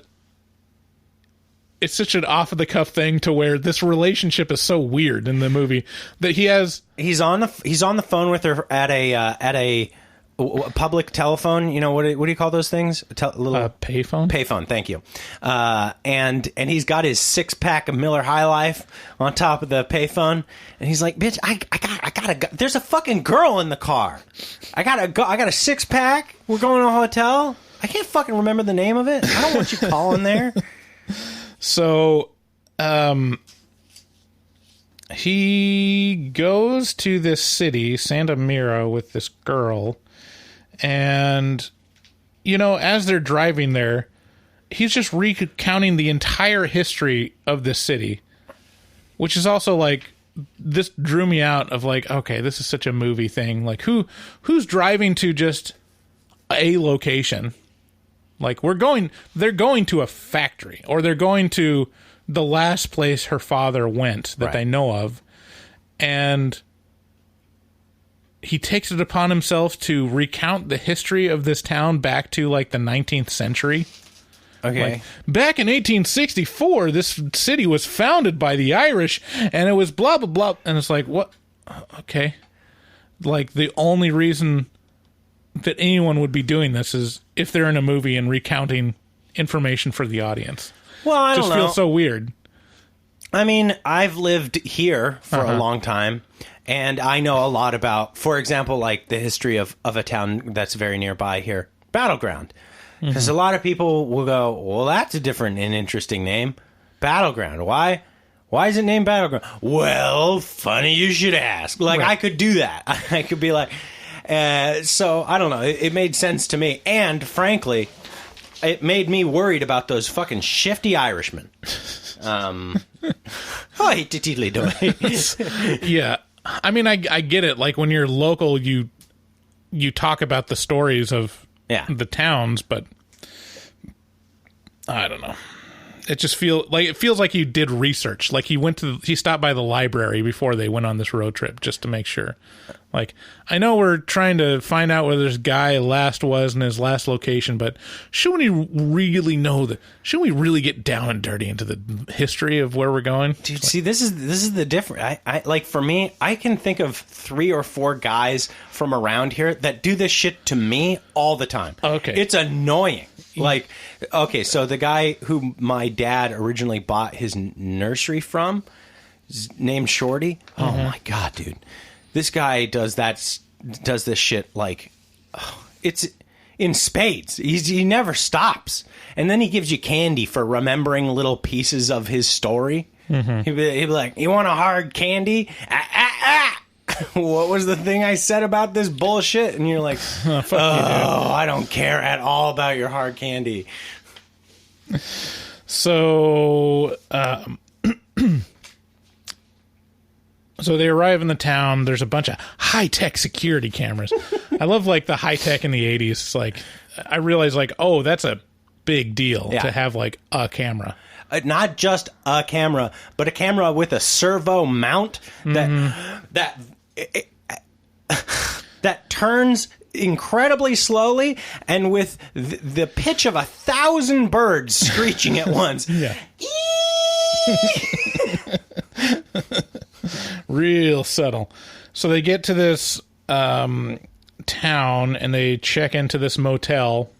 off the cuff thing to where this relationship is so weird in the movie that he's on the phone with her at a public telephone. You know, what do you call those things? Payphone. Payphone. Thank you. And he's got his 6-pack of Miller High Life on top of the payphone, and he's like, "Bitch, I gotta go. There's a fucking girl in the car. I gotta go. I got a 6-pack. We're going to a hotel. I can't fucking remember the name of it. I don't want you calling there." So, he goes to this city, Santa Mira, with this girl. And, you know, as they're driving there, he's just recounting the entire history of this city, which is also like, this drew me out of like, okay, this is such a movie thing. Like, who's driving to just a location? Like, they're going to a factory, or they're going to the last place her father went that they know of. And he takes it upon himself to recount the history of this town back to like the 19th century. Okay. Like, back in 1864, this city was founded by the Irish, and it was blah, blah, blah. And it's like, what? Okay. Like, the only reason that anyone would be doing this is if they're in a movie and recounting information for the audience. Well, I don't know. Just feels so weird. I mean, I've lived here for a long time, and I know a lot about, for example, like the history of a town that's very nearby here, Battleground. Because a lot of people will go, well, that's a different and interesting name. Battleground. Why? Why is it named Battleground? Well, funny you should ask. Like, I could do that. I could be like... so, I don't know. It made sense to me. And, frankly, it made me worried about those fucking shifty Irishmen. Yeah. I mean, I get it. Like, when you're local, you talk about the stories of the towns, but I don't know. It just feels like he did research. Like he stopped by the library before they went on this road trip just to make sure. Like, I know we're trying to find out where this guy last was in his last location, but shouldn't we really know that? Shouldn't we really get down and dirty into the history of where we're going? Dude, see, this is the difference. I like, for me, I can think of 3 or 4 guys from around here that do this shit to me all the time. Okay. It's annoying. Like, okay, so the guy who my dad originally bought his nursery from is named Shorty. Oh my God, dude. This guy does this shit like, it's in spades. He never stops. And then he gives you candy for remembering little pieces of his story. He'd be like, you want a hard candy? What was the thing I said about this bullshit? And you're like, fuck you, dude. I don't care at all about your hard candy. So, so they arrive in the town. There's a bunch of high-tech security cameras. I love, like, the high-tech in the 80s. It's like, I realize, like, oh, that's a big deal to have, like, a camera. Not just a camera, but a camera with a servo mount that turns incredibly slowly and with the pitch of 1,000 birds screeching at once. Yeah. Real subtle. So they get to this town and they check into this motel,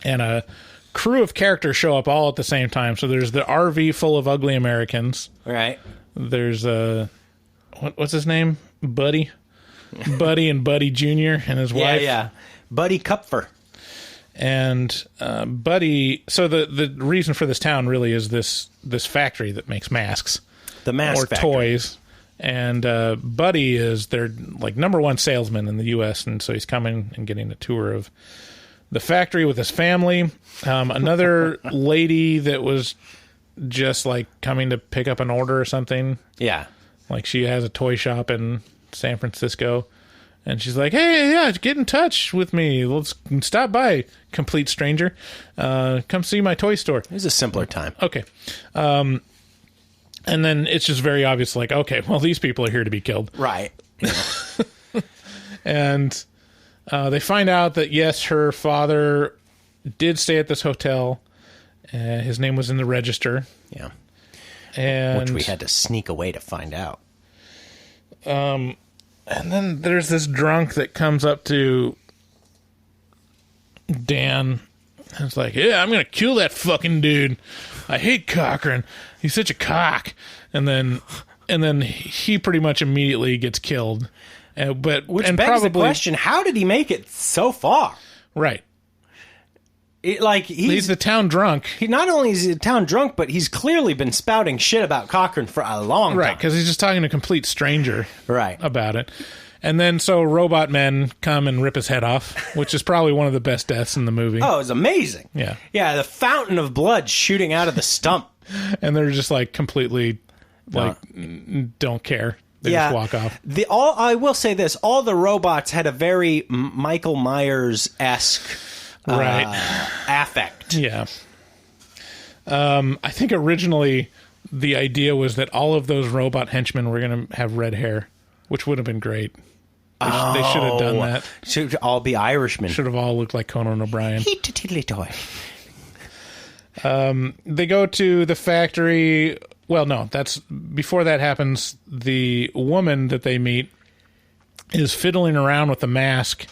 and a crew of characters show up all at the same time. So there's the RV full of ugly Americans. Right. There's what's his name? Buddy and Buddy Jr. and his wife. Yeah. Buddy Kupfer. And Buddy, so the reason for this town really is this factory that makes masks. The mask factory. Toys. And Buddy is their like #1 salesman in the U.S., and so he's coming and getting a tour of the factory with his family. Another lady that was just like coming to pick up an order or something. Yeah. Like she has a toy shop in San Francisco, and she's like, hey, yeah, get in touch with me. Let's stop by, complete stranger. Come see my toy store. It was a simpler time. Okay. And then it's just very obvious, like, okay, well, these people are here to be killed. Right. Yeah. And they find out that, yes, her father did stay at this hotel. His name was in the register. Yeah. And which we had to sneak away to find out. And then there's this drunk that comes up to Dan. And it's like, yeah, I'm going to kill that fucking dude. I hate Cochran. He's such a cock. And then he pretty much immediately gets killed. Which begs the question, how did he make it so far? Right. He's the town drunk. He not only is he a town drunk, but he's clearly been spouting shit about Cochran for a long time. Right, because he's just talking to a complete stranger about it. And then so robot men come and rip his head off, which is probably one of the best deaths in the movie. Oh, it's amazing. Yeah. Yeah, the fountain of blood shooting out of the stump. And they're just like completely don't care. They just walk off. I will say this, all the robots had a very Michael Myers-esque affect. Yeah. I think originally the idea was that all of those robot henchmen were going to have red hair, which would have been great. They should have done that. Should all be Irishmen. Should have all looked like Conan O'Brien. Toy. They go to the factory. Well, no, that's before that happens. The woman that they meet is fiddling around with the mask,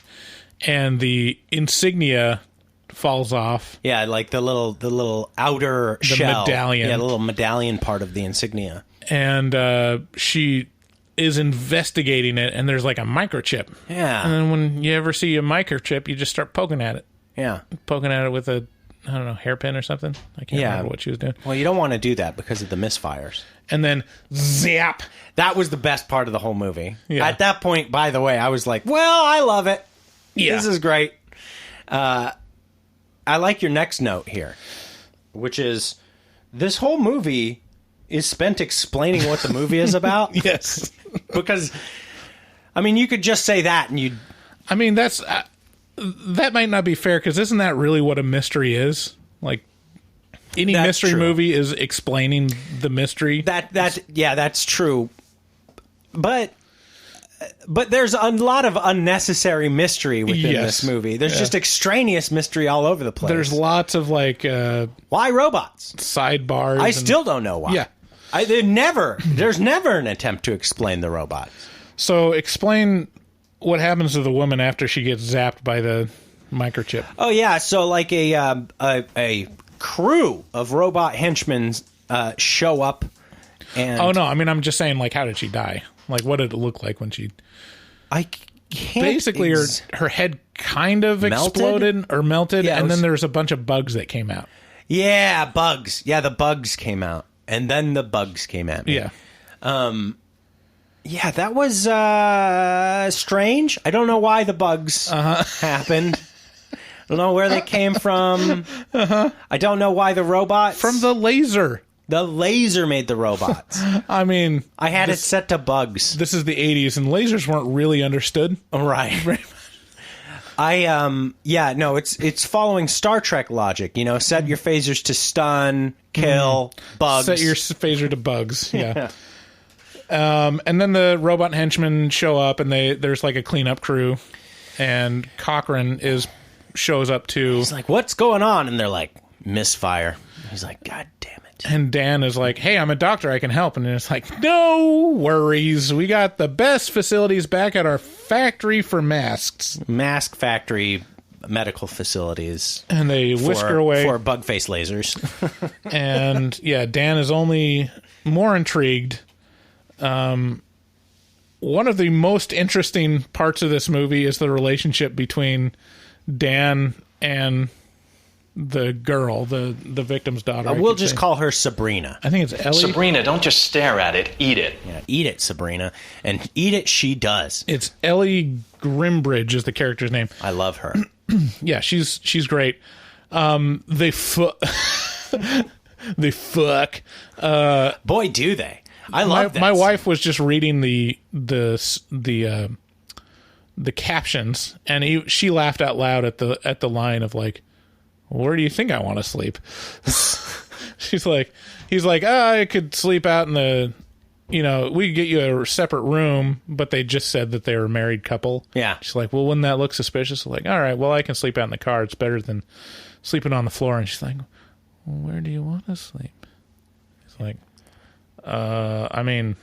and the insignia falls off. Yeah, like the little outer shell. Medallion. Yeah, the little medallion part of the insignia. And she is investigating it, and there's like a microchip. Yeah. And then when you ever see a microchip, you just start poking at it. Yeah. Poking at it with a, I don't know, hairpin or something. I can't remember what she was doing. Well, you don't want to do that because of the misfires. And then zap. That was the best part of the whole movie. Yeah. At that point, by the way, I was like, well, I love it. Yeah. This is great. I like your next note here, which is this whole movie is spent explaining what the movie is about. Yes. Because, I mean, you could just say that and you'd... I mean, that's... that might not be fair, because isn't that really what a mystery is? Like, any That's mystery true. movie is explaining the mystery. That's true. But there's a lot of unnecessary mystery within this movie. There's just extraneous mystery all over the place. There's lots of like why robots? Sidebars. I still don't know why. Yeah. There's never an attempt to explain the robots. So explain what happens to the woman after she gets zapped by the microchip. Oh yeah, so like a crew of robot henchmen show up. And oh no, I mean I'm just saying, like, how did she die? Like, what did it look like when she? I can't. Basically, her head kind of exploded or melted, and then there's a bunch of bugs that came out. Yeah, bugs. Yeah, the bugs came out, and then the bugs came at me. Yeah. Yeah, that was strange. I don't know why the bugs happened. I don't know where they came from. I don't know why the robots... From the laser. The laser made the robots. I mean... I had it set to bugs. This is the 80s, and lasers weren't really understood. Right. It's following Star Trek logic. You know, set your phasers to stun, kill, bugs. Set your phaser to bugs, yeah. And then the robot henchmen show up, and there's like a cleanup crew, and Cochran shows up too. He's like, "What's going on?" And they're like, "Misfire." He's like, "God damn it!" And Dan is like, "Hey, I'm a doctor. I can help." And it's like, "No worries. We got the best facilities back at our factory for masks, mask factory, medical facilities." And they whisk her away for bug face lasers. And yeah, Dan is only more intrigued. One of the most interesting parts of this movie is the relationship between Dan and the girl, the victim's daughter. We'll just call her Sabrina. I think it's Ellie. Sabrina, don't just stare at it. Eat it. Yeah, eat it, Sabrina. And eat it she does. It's Ellie Grimbridge is the character's name. I love her. Yeah, she's great. They fuck. Boy, do they. I love that. My wife was just reading the captions, and she laughed out loud at the line of like, "Where do you think I want to sleep?" He's like, I could sleep out in the, we could get you a separate room, but they just said that they were a married couple. Yeah. She's like, well, wouldn't that look suspicious? I'm like, all right, well, I can sleep out in the car. It's better than sleeping on the floor. And she's like, well, where do you want to sleep? He's like, I mean,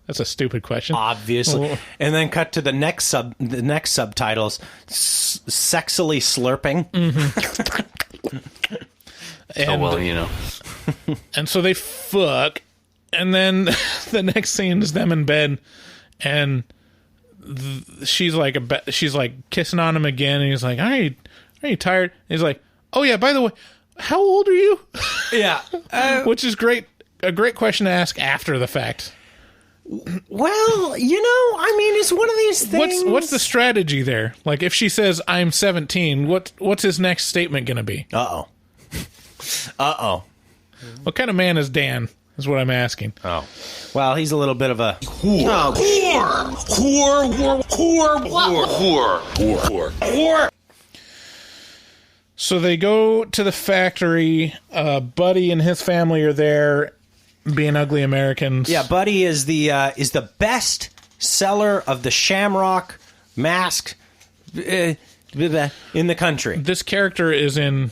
that's a stupid question. Obviously. Well, and then cut to the next subtitles, sexily slurping. Mm-hmm. And so they fuck, and then the next scene is them in bed, and she's like kissing on him again, and he's like, are you tired? And he's like, oh yeah, by the way, how old are you? Yeah. Which is a great question to ask after the fact. Well, I mean, it's one of these things. What's the strategy there? Like, if she says I'm 17, what's his next statement going to be? Uh-oh. What kind of man is Dan? Is what I'm asking. Oh. Well, he's a little bit of a whore. Whore. So they go to the factory. Buddy and his family are there, being ugly Americans. Yeah, Buddy is the best seller of the Shamrock mask in the country. This character is in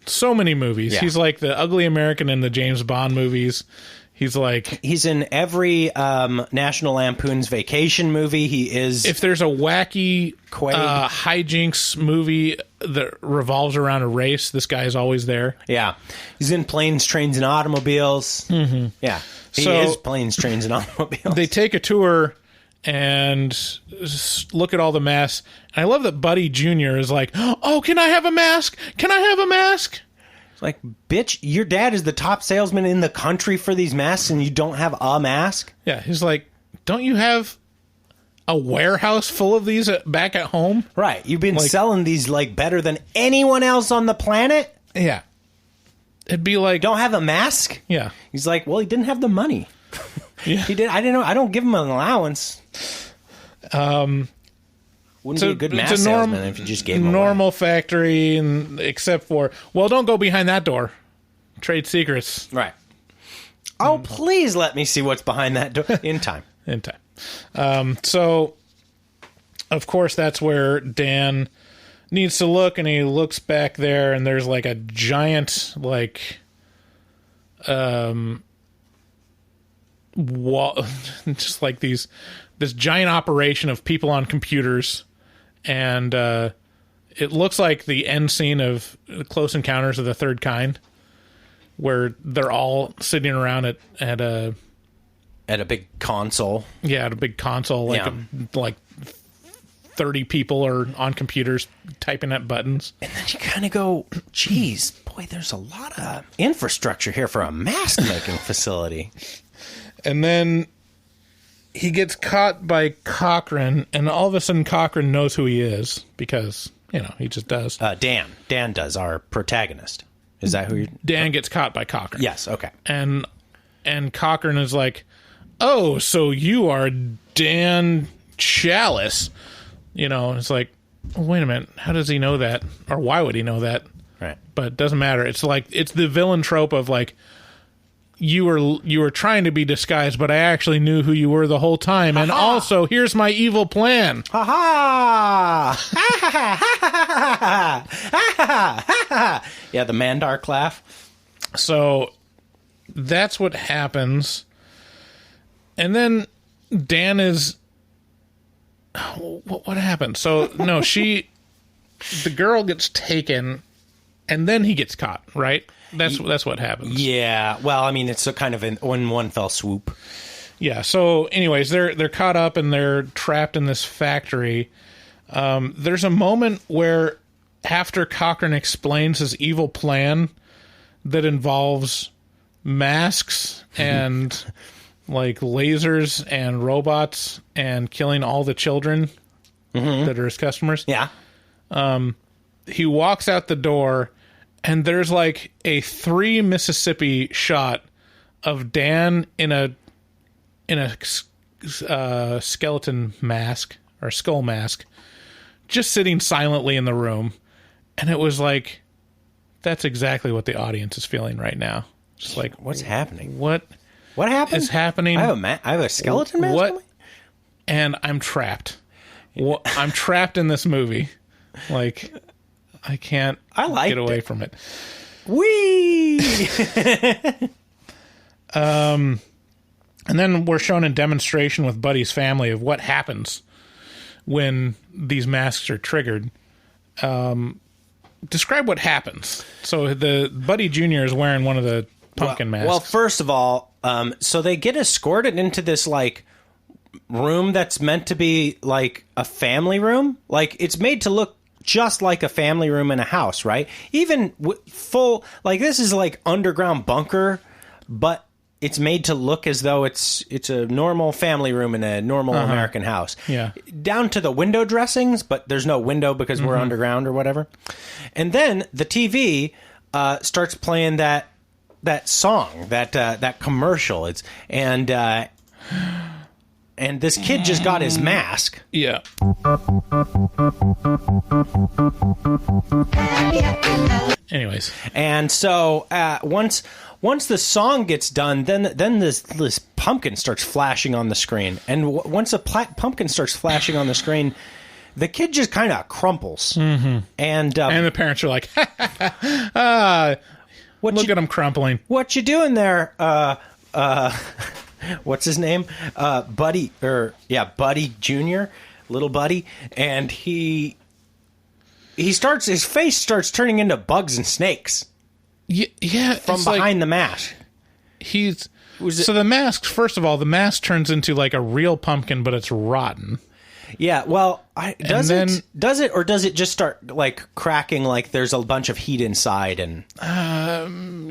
so many movies. Yeah. He's like the ugly American in the James Bond movies. He's in every National Lampoon's Vacation movie. He is. If there's a wacky hijinks movie that revolves around a race, this guy is always there. Yeah, he's in Planes, Trains, and Automobiles. Mm-hmm. Yeah, he is Planes, Trains, and Automobiles. They take a tour and look at all the masks. And I love that Buddy Jr. is like, oh, can I have a mask? Can I have a mask? It's like, bitch, your dad is the top salesman in the country for these masks and you don't have a mask? Yeah, he's like, don't you have a warehouse full of these back at home? Right, you've been selling these better than anyone else on the planet? Yeah. It'd be like, don't have a mask? Yeah. He's like, well, he didn't have the money. Yeah. He did. I didn't know. I don't give him an allowance. Wouldn't be a good mask salesman if you just gave him a normal factory, and except for, well, don't go behind that door. Trade secrets. Right. Oh, please let me see what's behind that door in time. In time. So, of course, that's where Dan needs to look, and he looks back there, and there's like a giant, like, wall, just like this giant operation of people on computers, and it looks like the end scene of Close Encounters of the Third Kind, where they're all sitting around at a big console. Yeah, at a big console, like 30 people are on computers typing at buttons. And then you kind of go, geez, boy, there's a lot of infrastructure here for a mask-making facility. And then he gets caught by Cochran, and all of a sudden Cochran knows who he is, because, he just does. Dan does, our protagonist. Is that who you're... Dan gets caught by Cochran. Yes, okay. And Cochran is like, oh, so you are Dan Chalice. It's like, wait a minute, how does he know that? Or why would he know that? Right. But it doesn't matter. It's like, it's the villain trope of like, you were trying to be disguised, but I actually knew who you were the whole time. And also, here's my evil plan. Ha ha! Yeah, the Mandark laugh. So that's what happens. And then Dan is... What happened? So, no, the girl gets taken, and then he gets caught, right? That's what happens. Yeah. Well, I mean, it's a kind of in one fell swoop. Yeah. So, anyways, they're caught up and they're trapped in this factory. There's a moment where, after Cochran explains his evil plan that involves masks and like lasers and robots and killing all the children that are his customers. Yeah. He walks out the door, and there's like a 3 Mississippi shot of Dan in a skeleton mask or skull mask, just sitting silently in the room. And it was like, that's exactly what the audience is feeling right now. Just like, what's happening? What happened? is happening? I have a skeleton mask. What? And I'm trapped. I'm trapped in this movie. Like, I can't get away from it. Whee! And then we're shown a demonstration with Buddy's family of what happens when these masks are triggered. Describe what happens. So the Buddy Jr. is wearing one of the pumpkin masks. Well, first of all, so they get escorted into this like room that's meant to be like a family room. Like, it's made to look just like a family room in a house, right? Even full, like, this is like underground bunker, but it's made to look as though it's a normal family room in a normal American house. Yeah. Down to the window dressings, but there's no window because we're underground or whatever. And then the TV starts playing that song, that commercial. And this kid just got his mask. Yeah. Anyways. And so once the song gets done, then this pumpkin starts flashing on the screen. And once a pumpkin starts flashing on the screen, the kid just kind of crumples. Mm-hmm. And the parents are like, look at him crumpling. What you doing there? What's his name? Buddy Jr., little Buddy. And his face starts turning into bugs and snakes. Yeah, from behind the mask. So the mask, first of all, the mask turns into like a real pumpkin, but it's rotten. Yeah, well, does it, or does it just start like cracking, like there's a bunch of heat inside, and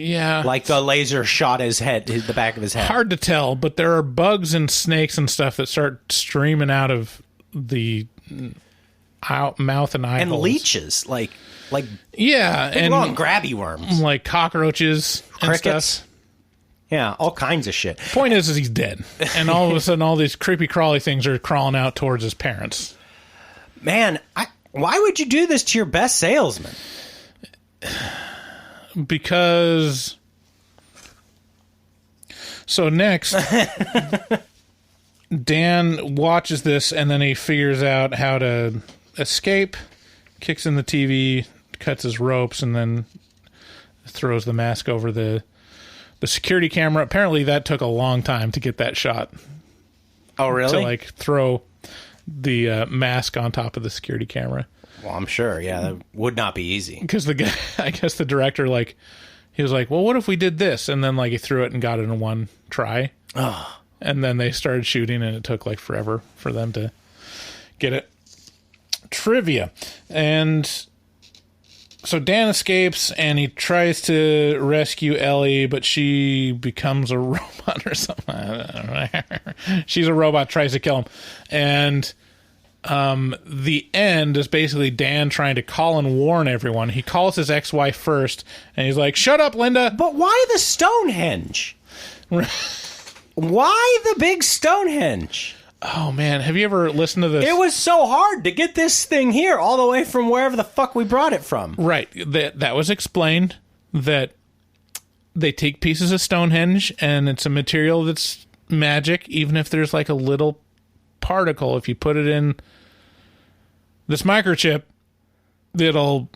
yeah, like the laser shot the back of his head? Hard to tell, but there are bugs and snakes and stuff that start streaming out of the mouth and eye and holes. Leeches, like yeah, big, and long grabby worms, like cockroaches, crickets. And stuff. Yeah, all kinds of shit. Point is he's dead. And all of a sudden, all these creepy crawly things are crawling out towards his parents. Man, why would you do this to your best salesman? Because So next, Dan watches this, and then he figures out how to escape, kicks in the TV, cuts his ropes, and then throws the mask over the security camera. Apparently that took a long time to get that shot. Oh, really? To, like, throw the mask on top of the security camera. Well, I'm sure, yeah, that would not be easy. Because the guy, I guess the director, like, he was like, well, what if we did this? And then, like, he threw it and got it in one try. Oh. And then they started shooting, and it took, like, forever for them to get it. Trivia. And so Dan escapes, and he tries to rescue Ellie, but she becomes a robot or something. I don't know. She's a robot, tries to kill him. And the end is basically Dan trying to call and warn everyone. He calls his ex-wife first, and he's like, shut up, Linda. But why the Stonehenge? Why the big Stonehenge? Oh, man. Have you ever listened to this? It was so hard to get this thing here all the way from wherever the fuck we brought it from. Right. That was explained, that they take pieces of Stonehenge, and it's a material that's magic, even if there's like a little particle. If you put it in this microchip, it'll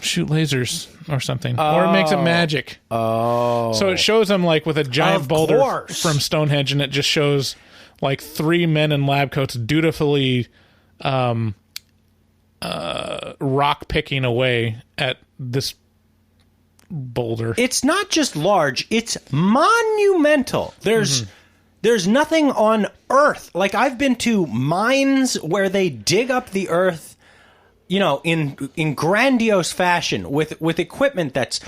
shoot lasers or something. Or it makes it magic. Oh. So it shows them like with a giant Of boulder course. from Stonehenge, and it just shows like three men in lab coats dutifully rock picking away at this boulder. It's not just large, it's monumental. There's nothing on Earth. Like, I've been to mines where they dig up the Earth, you know, in grandiose fashion with equipment that's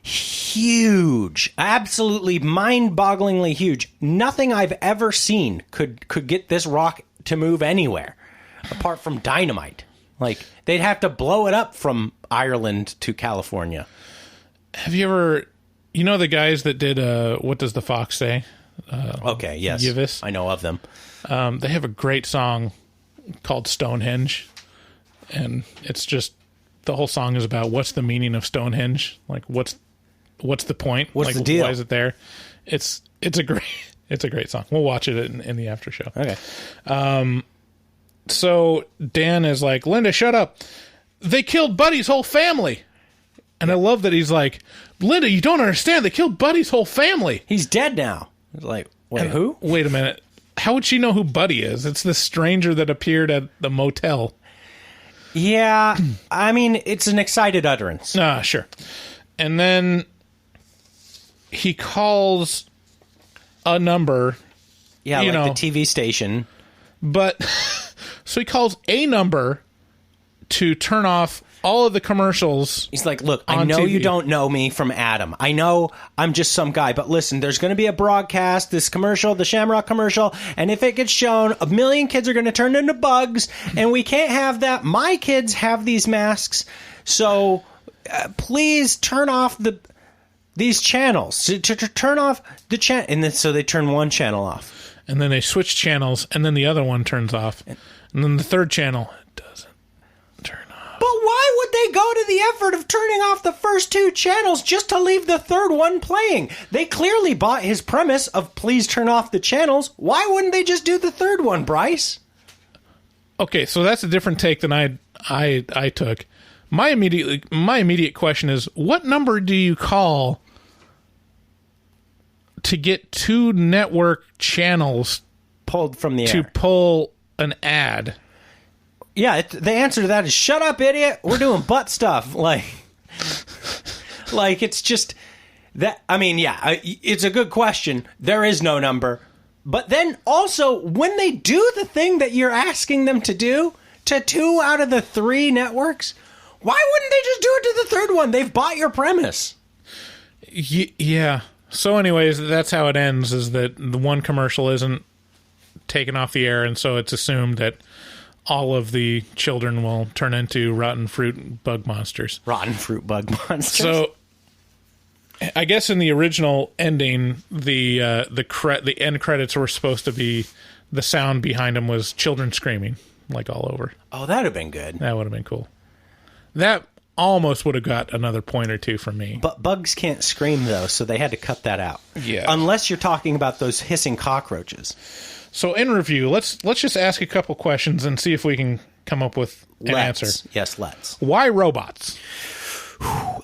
huge, absolutely mind-bogglingly huge. Nothing I've ever seen could get this rock to move anywhere, apart from dynamite. Like, they'd have to blow it up from Ireland to California. Have you ever, you know, the guys that did What Does the Fox Say? Okay, yes. Yves? I know of them. They have a great song called Stonehenge, and it's just, the whole song is about what's the meaning of Stonehenge, like what's the point, what's like the deal, why is it there? It's a great song. We'll watch it in the after show. Okay. So Dan is like, Linda, shut up, they killed Buddy's whole family. And I love that he's like, Linda, you don't understand, they killed Buddy's whole family. He's dead now. It's like, wait, who? Wait a minute. How would she know who Buddy is? It's this stranger that appeared at the motel. Yeah, I mean, it's an excited utterance. Sure. And then he calls a number. Yeah, you like know, the TV station. But, so he calls a number to turn off all of the commercials. He's like, look, I know TV. You don't know me from Adam. I know I'm just some guy, but listen, there's going to be a broadcast, this commercial, the Shamrock commercial, and if it gets shown, 1 million kids are going to turn into bugs, and we can't have that. My kids have these masks, so please turn off these channels. Turn off the channel, and then so they turn one channel off. And then they switch channels, and then the other one turns off. And then the third channel doesn't turn off. But why would they go to the effort of turning off the first two channels just to leave the third one playing? They clearly bought his premise of please turn off the channels. Why wouldn't they just do the third one, Bryce? Okay, so that's a different take than I took. My immediate question is, what number do you call to get two network channels pulled from the air to pull an ad? Yeah, the answer to that is shut up, idiot. We're doing butt stuff. Like it's just that. I mean, yeah, it's a good question. There is no number. But then also, when they do the thing that you're asking them to do to 2 out of the 3 networks, why wouldn't they just do it to the third one? They've bought your premise. Yeah. So anyways, that's how it ends, is that the one commercial isn't taken off the air, and so it's assumed that all of the children will turn into rotten fruit bug monsters. Rotten fruit bug monsters. So I guess in the original ending, the end credits were supposed to be, the sound behind them was children screaming, like all over. Oh, that would have been good. That would have been cool. That almost would have got another point or two from me. But bugs can't scream, though, so they had to cut that out. Yeah. Unless you're talking about those hissing cockroaches. So in review, let's just ask a couple questions and see if we can come up with an answer. Yes, let's. Why robots?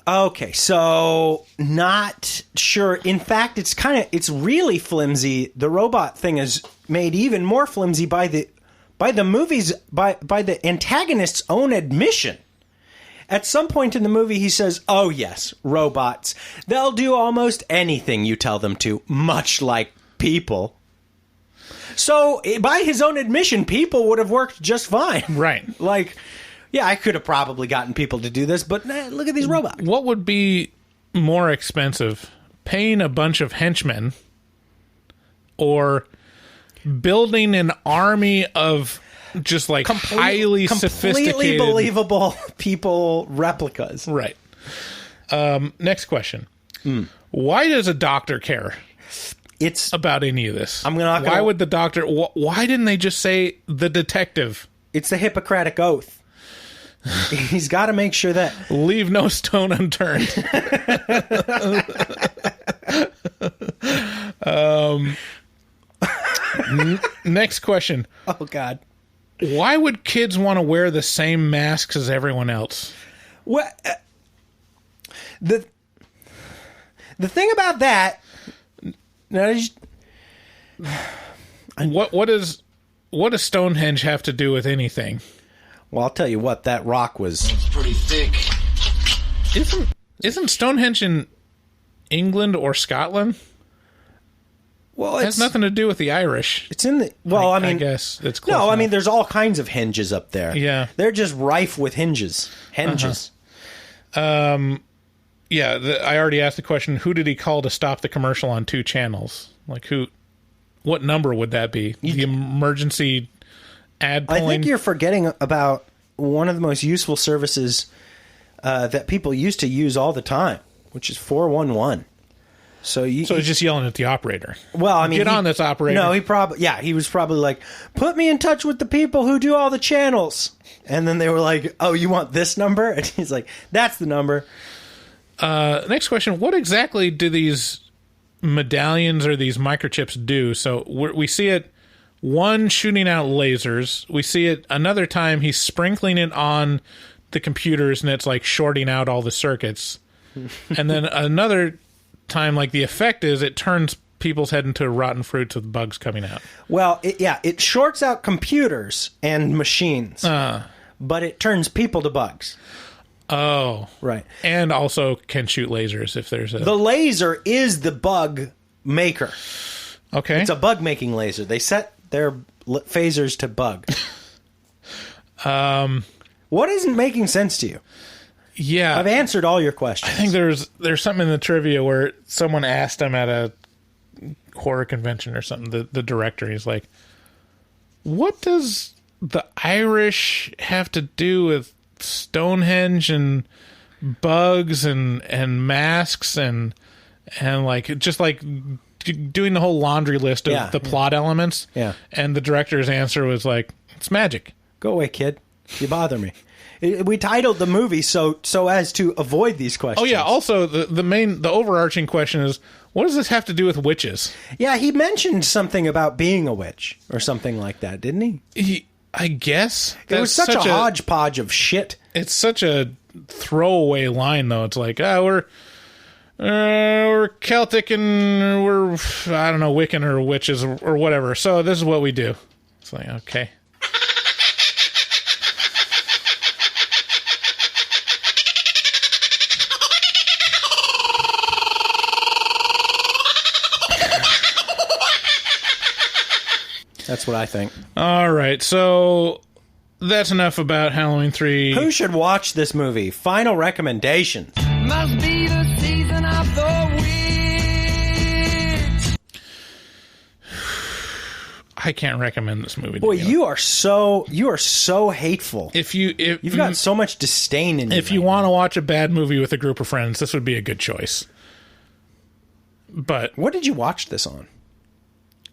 Okay, so not sure. In fact, it's really flimsy. The robot thing is made even more flimsy by the antagonist's own admission. At some point in the movie, he says, "Oh yes, robots. They'll do almost anything you tell them to, much like people." So, by his own admission, people would have worked just fine. Right. Like, yeah, I could have probably gotten people to do this, but look at these robots. What would be more expensive, paying a bunch of henchmen or building an army of just like highly sophisticated, completely believable people replicas? Right. Next question. Why does a doctor care? It's about any of this. Why would the doctor? Why didn't they just say the detective? It's the Hippocratic Oath. He's got to make sure that leave no stone unturned. Next question. Oh God. Why would kids want to wear the same masks as everyone else? What the thing about that? What does Stonehenge have to do with anything? Well, I'll tell you what. That rock was pretty thick. Isn't Stonehenge in England or Scotland? Well, it has nothing to do with the Irish. It's in the I guess it's close no. enough. I mean, there's all kinds of hinges up there. Yeah, they're just rife with hinges. I already asked the question. Who did he call to stop the commercial on 2 channels? Like who? What number would that be? The emergency ad pulling? I think you're forgetting about one of the most useful services that people used to use all the time, which is 411. So he's just yelling at the operator. Well, I mean, get on this operator. No, he was probably like, put me in touch with the people who do all the channels. And then they were like, oh, you want this number? And he's like, that's the number. Next question. What exactly do these medallions or these microchips do? So we see it, one shooting out lasers. We see it another time he's sprinkling it on the computers and it's like shorting out all the circuits. And then another time, like the effect is it turns people's head into rotten fruits with bugs coming out. Well, it shorts out computers and machines, but it turns people to bugs. Oh, right. And also can shoot lasers if there's the laser is the bug maker. Okay, it's a bug making laser. They set their phasers to bug. What isn't making sense to you? Yeah, I've answered all your questions. I think there's something in the trivia where someone asked him at a horror convention or something. The director, he's like, "What does the Irish have to do with Stonehenge and bugs and masks and like just like doing the whole laundry list of the plot elements?" Yeah, and the director's answer was like, "It's magic. Go away, kid. You bother me." We titled the movie so as to avoid these questions. Oh yeah. Also, the overarching question is, what does this have to do with witches? Yeah, he mentioned something about being a witch or something like that, didn't he? I guess it was such a hodgepodge of shit. It's such a throwaway line, though. It's like, we're Celtic and we're I don't know Wiccan or witches or whatever. So this is what we do. It's like, okay. That's what I think. All right, so that's enough about Halloween 3. Who should watch this movie? Final recommendations. Must be the season of the witch. I can't recommend this movie. Boy, you are so hateful. If you've got so much disdain in you. If you want to watch a bad movie with a group of friends, this would be a good choice. But what did you watch this on?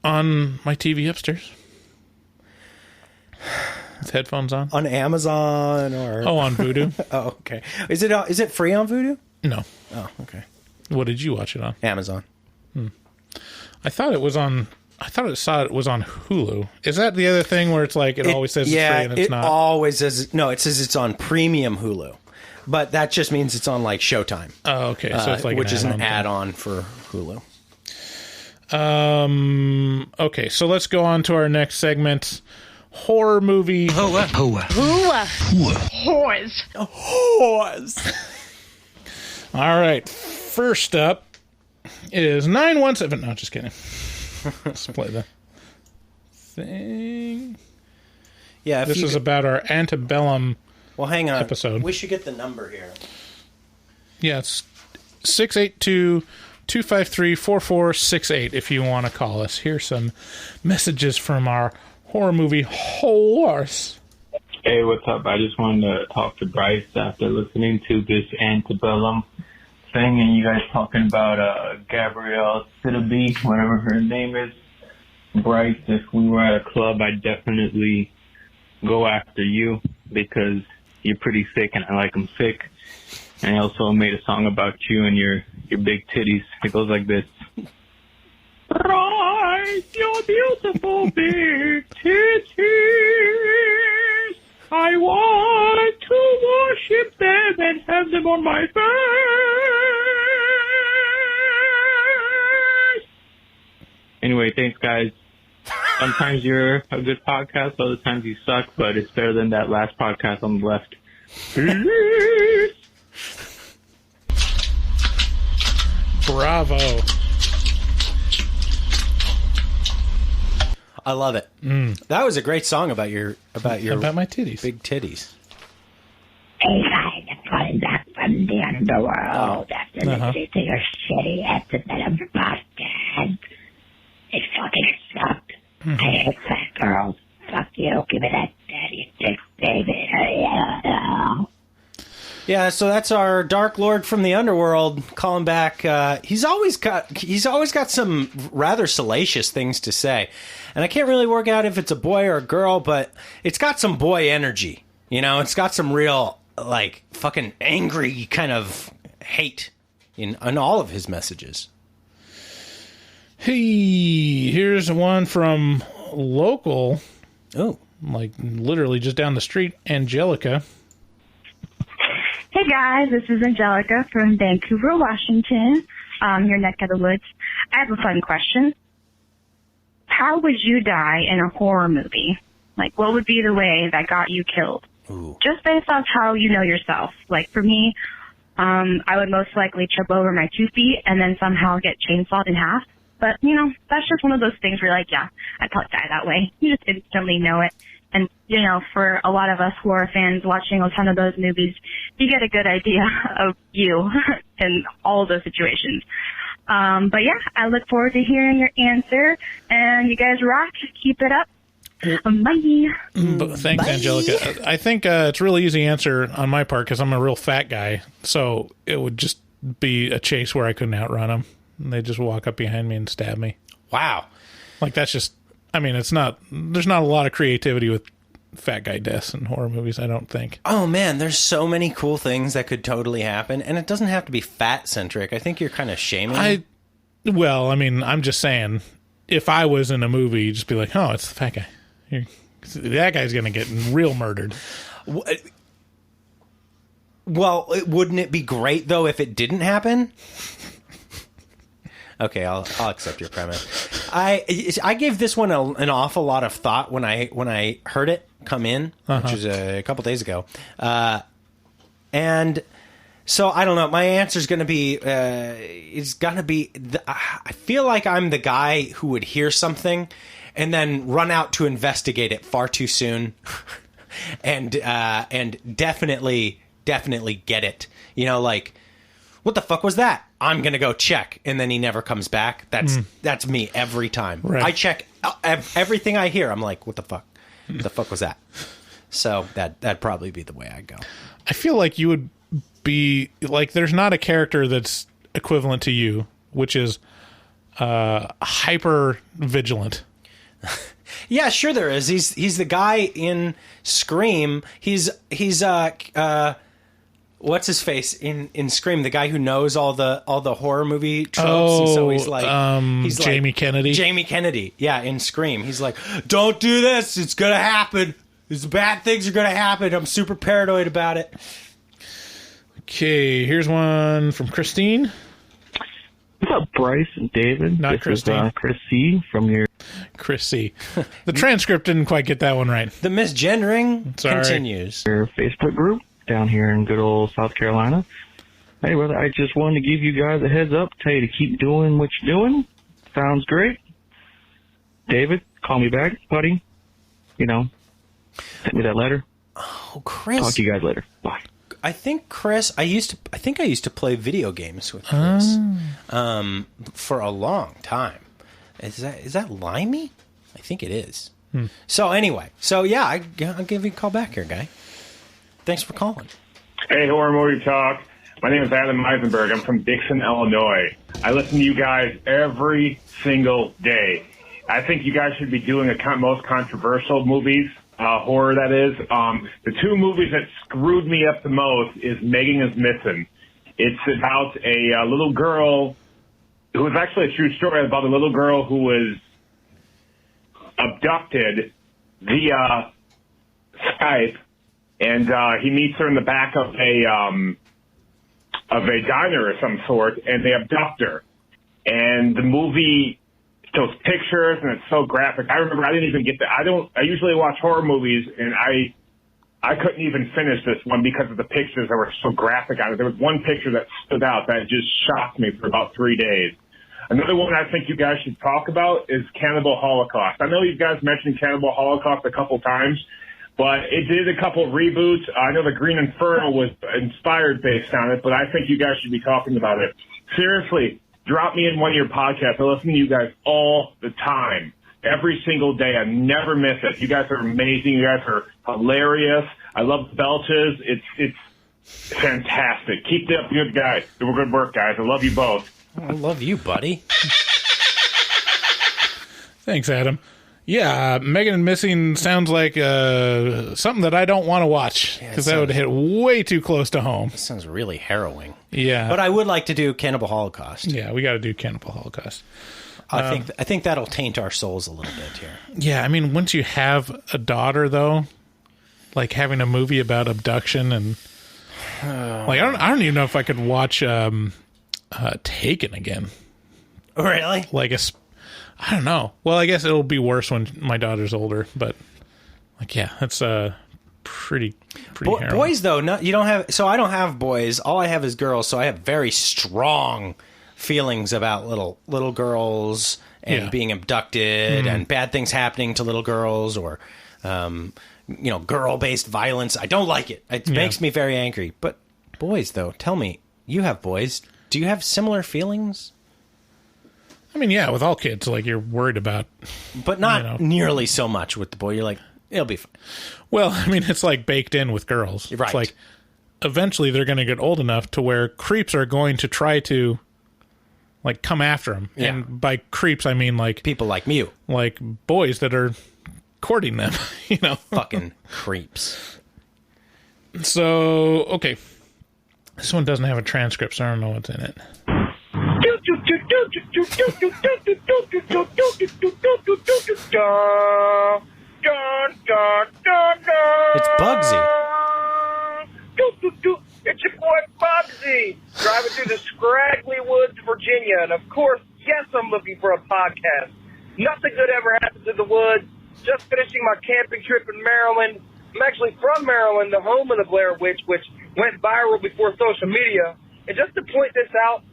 On my TV upstairs. with headphones on. On Amazon or... Oh, on Vudu. Oh, okay. Is it free on Vudu? No. Oh, okay. What did you watch it on? Amazon. I thought it was on... it was on Hulu. Is that the other thing where it's like it always says it's free and it's not? Yeah, it always says... No, it says it's on premium Hulu. But that just means it's on, like, Showtime. Oh, okay. So it's like which is an add-on for Hulu. Okay, so let's go on to our next segment. Horror movie. Whoores. All right. First up is 917. No, just kidding. Let's play the thing. Yeah, this is about our antebellum hang on. episode. We should get the number here. Yeah, it's 682-253-4468 if you want to call us. Here's some messages from our horror movie Whoooores. Hey, what's up? I just wanted to talk to Bryce after listening to this antebellum thing, and you guys talking about Gabrielle Sidibe, whatever her name is. Bryce, if we were at a club, I'd definitely go after you because you're pretty thick and I like them thick. And I also made a song about you and your big titties. It goes like this. Bryce, your beautiful big titties. I want to worship them and have them on my face. Anyway, thanks, guys. Sometimes you're a good podcast, other times you suck, but it's better than that last podcast on the left. Peace. Bravo. I love it. That was a great song about my titties. Big titties. Hey guys, I'm calling back from the underworld after listening to your shitty antebellum podcast. It fucking sucked. I hate fat girls. Fuck you. Give me that daddy dick, baby. Yeah, so that's our Dark Lord from the underworld calling back. He's always got some rather salacious things to say, and I can't really work out if it's a boy or a girl, but it's got some boy energy. You know, it's got some real like fucking angry kind of hate in all of his messages. Hey, here's one from local. Oh, like literally just down the street, Angelica. Hey guys, this is Angelica from Vancouver, Washington, your neck of the woods. I have a fun question. How would you die in a horror movie? Like, what would be the way that got you killed? Ooh. Just based off how you know yourself. Like, for me, I would most likely trip over my 2 feet and then somehow get chainsawed in half. But, you know, that's just one of those things where you're like, yeah, I'd probably die that way. You just instantly know it. And, you know, for a lot of us horror fans watching a ton of those movies, you get a good idea of you in all of those situations. But yeah, I look forward to hearing your answer. And you guys rock. Keep it up. Bye. Thanks, Bye. Angelica. I think it's a really easy answer on my part because I'm a real fat guy. So it would just be a chase where I couldn't outrun them. And they just walk up behind me and stab me. Wow. Like, that's just... I mean, there's not a lot of creativity with fat guy deaths in horror movies, I don't think. Oh, man, there's so many cool things that could totally happen, and it doesn't have to be fat-centric. I think you're kind of shaming. Well, I mean, I'm just saying, if I was in a movie, you'd just be like, oh, it's the fat guy. That guy's going to get real murdered. Well, wouldn't it be great, though, if it didn't happen? Okay, I'll accept your premise. I gave this one an awful lot of thought when I heard it come in, which was a couple days ago, and so I don't know. My answer is going to be I feel like I'm the guy who would hear something and then run out to investigate it far too soon, and definitely get it. You know, like, what the fuck was that? I'm going to go check. And then he never comes back. That's me every time. Right. I check everything I hear. I'm like, what the fuck? What the fuck was that? So that'd probably be the way I'd go. I feel like you would be like, there's not a character that's equivalent to you, which is hyper vigilant. Yeah, sure there is. He's the guy in Scream. He's what's his face in Scream? The guy who knows all the horror movie tropes. And so he's Jamie Kennedy. Jamie Kennedy. Yeah, in Scream, he's like, "Don't do this. It's gonna happen. These bad things are gonna happen. I'm super paranoid about it." Okay, here's one from Christine. What's up, Bryce and David? Not Christine. Is, Chris C. from your... Chris C. The transcript didn't quite get that one right. The misgendering continues. Your Facebook group down here in good old South Carolina. Hey, brother, I just wanted to give you guys a heads up, tell you to keep doing what you're doing. Sounds great. David, call me back, buddy. You know, send me that letter. Oh, Chris. Talk to you guys later. Bye. I think Chris. I used to play video games with Chris for a long time. Is that Limey? I think it is. So anyway, yeah, I'll give you a call back here, guy. Thanks for calling. Hey, Horror Movie Talk. My name is Adam Eisenberg. I'm from Dixon, Illinois. I listen to you guys every single day. I think you guys should be doing the most controversial movies. Horror, that is. The two movies that screwed me up the most is Megan is Missing. It's about a little girl who was actually a true story about a little girl who was abducted via Skype, and he meets her in the back of a diner of some sort, and they abduct her. And the movie shows pictures, and it's so graphic. I remember I didn't even get that. I usually watch horror movies, and I couldn't even finish this one because of the pictures that were so graphic on it. There was one picture that stood out that just shocked me for about 3 days. Another one I think you guys should talk about is Cannibal Holocaust. I know you guys mentioned Cannibal Holocaust a couple times, but it did a couple of reboots. I know the Green Inferno was inspired based on it, but I think you guys should be talking about it. Seriously, drop me in one of your podcasts. I listen to you guys all the time. Every single day. I never miss it. You guys are amazing. You guys are hilarious. I love the belches. It's fantastic. Keep up good guys. Do good work, guys. I love you both. I love you, buddy. Thanks, Adam. Yeah, Megan and Missing sounds like something that I don't want to watch because that would hit way too close to home. This sounds really harrowing. Yeah. But I would like to do Cannibal Holocaust. Yeah, we got to do Cannibal Holocaust. I think that'll taint our souls a little bit here. Yeah, I mean, once you have a daughter, though, like having a movie about abduction and like I don't even know if I could watch Taken again. Really? Like I don't know. Well, I guess it'll be worse when my daughter's older, but like yeah, that's pretty harrowing. Boys though, you don't have. So I don't have boys. All I have is girls. So I have very strong feelings about little girls and being abducted and bad things happening to little girls or girl-based violence. I don't like it. It makes me very angry. But boys though, tell me, you have boys. Do you have similar feelings? I mean, yeah, with all kids, like you're worried about, but not nearly so much with the boy. You're like, it'll be fine. Well, I mean, it's like baked in with girls. Right. It's like eventually they're going to get old enough to where creeps are going to try to like come after them. Yeah. And by creeps, I mean like people like you, like boys that are courting them, fucking creeps. So, okay. This one doesn't have a transcript, so I don't know what's in it. It's Bugsy. It's your boy Bugsy, driving through the scraggly woods of Virginia, and of course, yes, I'm looking for a podcast. Nothing good ever happens in the woods. Just finishing my camping trip in Maryland. I'm actually from Maryland, the home of the Blair Witch, which went viral before social media. And just to point this out,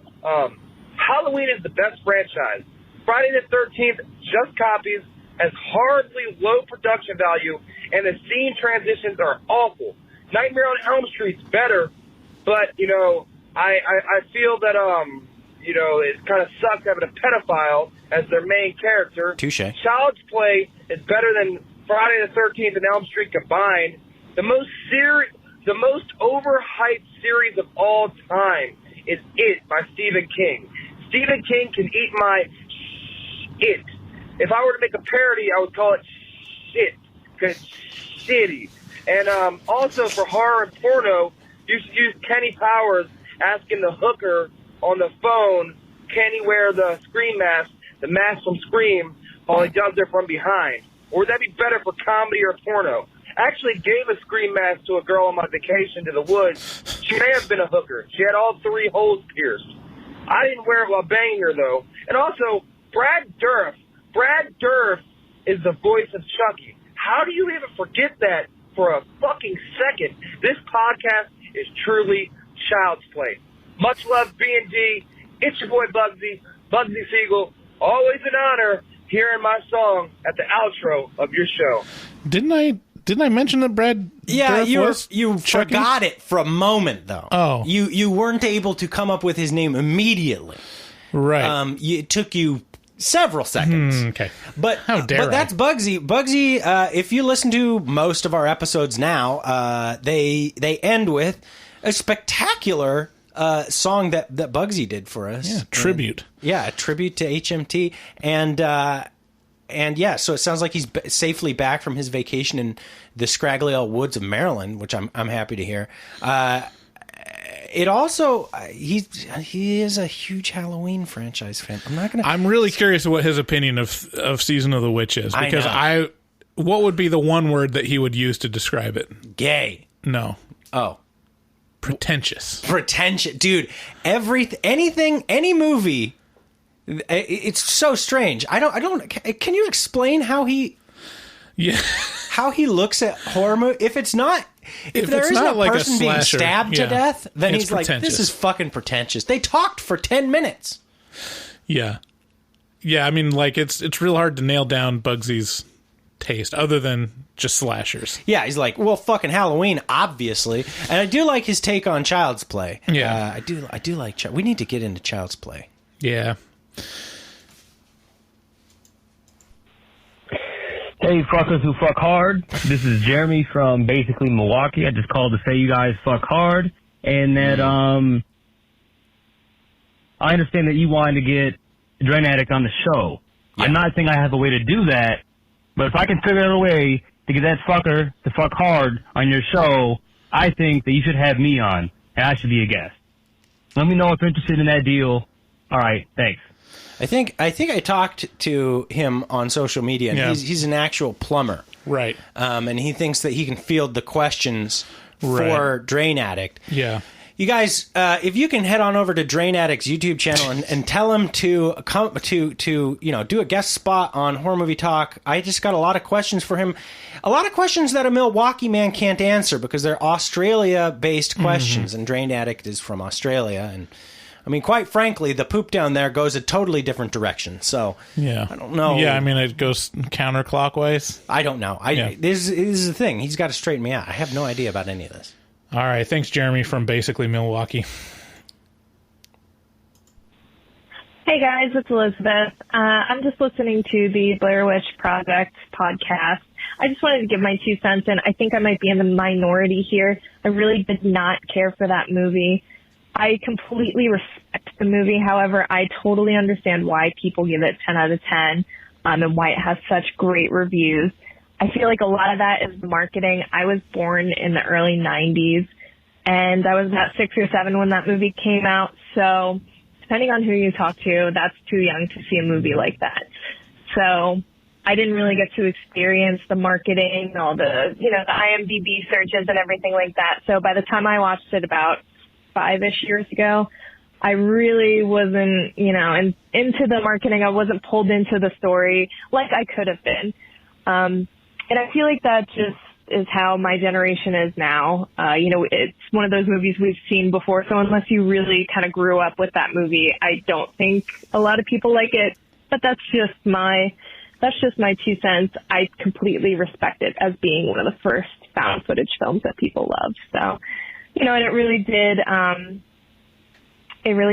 Halloween is the best franchise. Friday the 13th, just copies, has hardly low production value, and the scene transitions are awful. Nightmare on Elm Street's better, but, I feel that, it kind of sucks having a pedophile as their main character. Touche. Child's Play is better than Friday the 13th and Elm Street combined. The most overhyped series of all time is It by Stephen King. Stephen King can eat my It. If I were to make a parody, I would call it shitty. And also for horror and porno, you should use Kenny Powers asking the hooker on the phone, can he wear the Scream mask, the mask from Scream, while he does it from behind? Or would that be better for comedy or porno? I actually gave a Scream mask to a girl on my vacation to the woods. She may have been a hooker. She had all 3 holes pierced. I didn't wear it while banging her, though. And also, Brad Dourif. Brad Dourif is the voice of Chucky. How do you even forget that for a fucking second? This podcast is truly child's play. Much love, B&D. It's your boy Bugsy Siegel. Always an honor hearing my song at the outro of your show. Didn't I mention that Brad? Yeah, Dourif you forgot it for a moment though. Oh, you weren't able to come up with his name immediately. Right. It took you several seconds. Okay. But how dare But that's Bugsy. Bugsy, if you listen to most of our episodes now, they end with a spectacular song that Bugsy did for us. Yeah, tribute. A tribute to HMT. And yeah, so it sounds like he's safely back from his vacation in the scraggly old woods of Maryland, which I'm happy to hear. It also he is a huge Halloween franchise fan. I'm really curious what his opinion of Season of the Witch is, because what would be the one word that he would use to describe it? Gay. No. Oh. Pretentious. Dude. Any movie. It's so strange. I don't. Can you explain how he looks at horror movie? If there isn't a like person being stabbed to death, then it's he's like, this is fucking pretentious. They talked for 10 minutes. Yeah. I mean, like it's real hard to nail down Bugsy's taste, other than just slashers. Yeah, he's like, well, fucking Halloween, obviously, and I do like his take on Child's Play. Yeah, I do like. We need to get into Child's Play. Yeah. Hey, fuckers who fuck hard. This is Jeremy from basically Milwaukee. I just called to say you guys fuck hard, and that I understand that you wanted to get Drain Addict on the show. Yeah. I'm not saying I have a way to do that, but if I can figure out a way to get that fucker to fuck hard on your show, I think that you should have me on, and I should be a guest. Let me know if you're interested in that deal. All right, thanks. I think I talked to him on social media, and he's an actual plumber, right? And he thinks that he can field the questions for Drain Addict. Yeah. You guys, if you can head on over to Drain Addict's YouTube channel and tell him to come to do a guest spot on Horror Movie Talk. I just got a lot of questions for him, a lot of questions that a Milwaukee man can't answer because they're Australia-based questions, and Drain Addict is from Australia, and I mean, quite frankly, the poop down there goes a totally different direction. So yeah, I don't know. Yeah, I mean, it goes counterclockwise. I don't know. This is the thing. He's got to straighten me out. I have no idea about any of this. All right, thanks, Jeremy from basically Milwaukee. Hey guys, it's Elizabeth. I'm just listening to the Blair Witch Project podcast. I just wanted to give my 2 cents in. I think I might be in the minority here. I really did not care for that movie. I completely respect the movie. However, I totally understand why people give it 10 out of 10 and why it has such great reviews. I feel like a lot of that is the marketing. I was born in the early 90s, and I was about 6 or 7 when that movie came out. So depending on who you talk to, that's too young to see a movie like that. So I didn't really get to experience the marketing, all the, the IMDb searches and everything like that. So by the time I watched it about 5-ish years ago, I really wasn't, into the marketing. I wasn't pulled into the story like I could have been. And I feel like that just is how my generation is now. It's one of those movies we've seen before. So unless you really kind of grew up with that movie, I don't think a lot of people like it. But that's just my 2 cents. I completely respect it as being one of the first found footage films that people love. So, and it really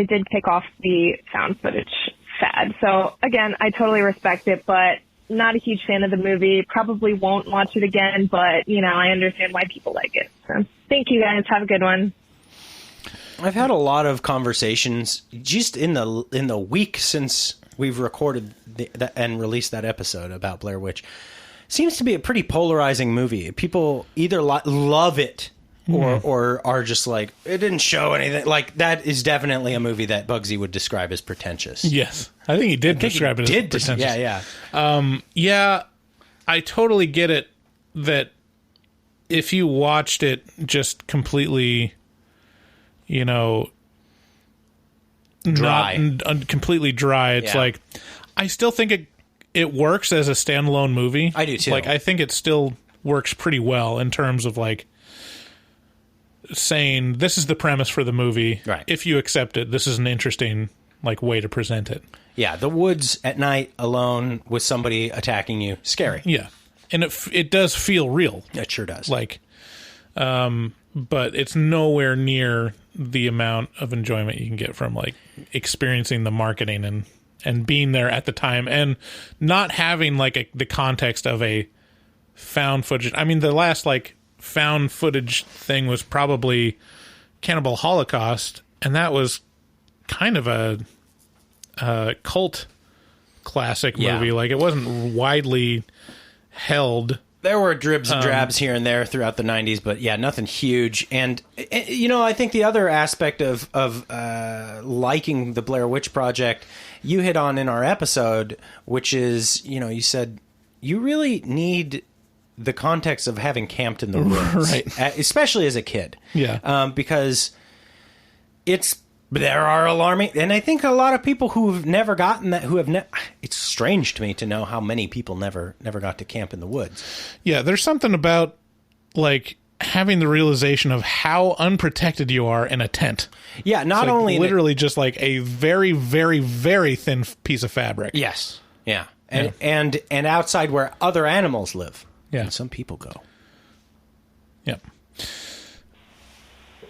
did kick off the found footage fad. So again, I totally respect it, but not a huge fan of the movie. Probably won't watch it again, but I understand why people like it. So thank you guys. Have a good one. I've had a lot of conversations just in the week since we've recorded and released that episode about Blair Witch. Seems to be a pretty polarizing movie. People either love it or are just like, it didn't show anything. Like, that is definitely a movie that Bugsy would describe as pretentious. Yes. I think he did describe it as pretentious. Yeah. I totally get it that if you watched it just completely, dry. Completely dry, it's like, I still think it works as a standalone movie. I do too. Like, I think it still works pretty well in terms of like saying this is the premise for the movie. Right. If you accept it, this is an interesting like way to present it. Yeah, the woods at night alone with somebody attacking you, scary. Yeah, and it does feel real. It sure does. Like, but it's nowhere near the amount of enjoyment you can get from like experiencing the marketing and being there at the time and not having like the context of a found footage. I mean, the last like found footage thing was probably Cannibal Holocaust, and that was kind of a cult classic movie. Yeah. Like, it wasn't widely held. There were dribs and drabs here and there throughout the 90s, but yeah, nothing huge. And, I think the other aspect of liking the Blair Witch Project you hit on in our episode, which is, you said you really need the context of having camped in the woods, right? Especially as a kid, because there are alarming, and I think a lot of people who have never gotten that, it's strange to me to know how many people never got to camp in the woods. Yeah, there's something about like having the realization of how unprotected you are in a tent. Yeah, not only literally just like a very, very, very thin piece of fabric. Yes, yeah, and outside where other animals live. Yeah, and some people go. Yep.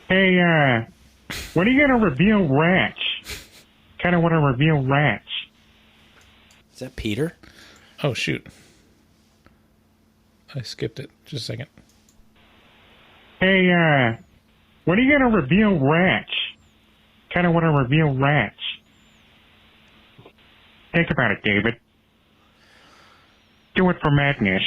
Hey, when are you going to reveal rats? Kind of want to reveal rats. Is that Peter? Oh, shoot. I skipped it. Just a second. Hey, when are you going to reveal rats? Kind of want to reveal rats. Think about it, David. Do it for Magnus.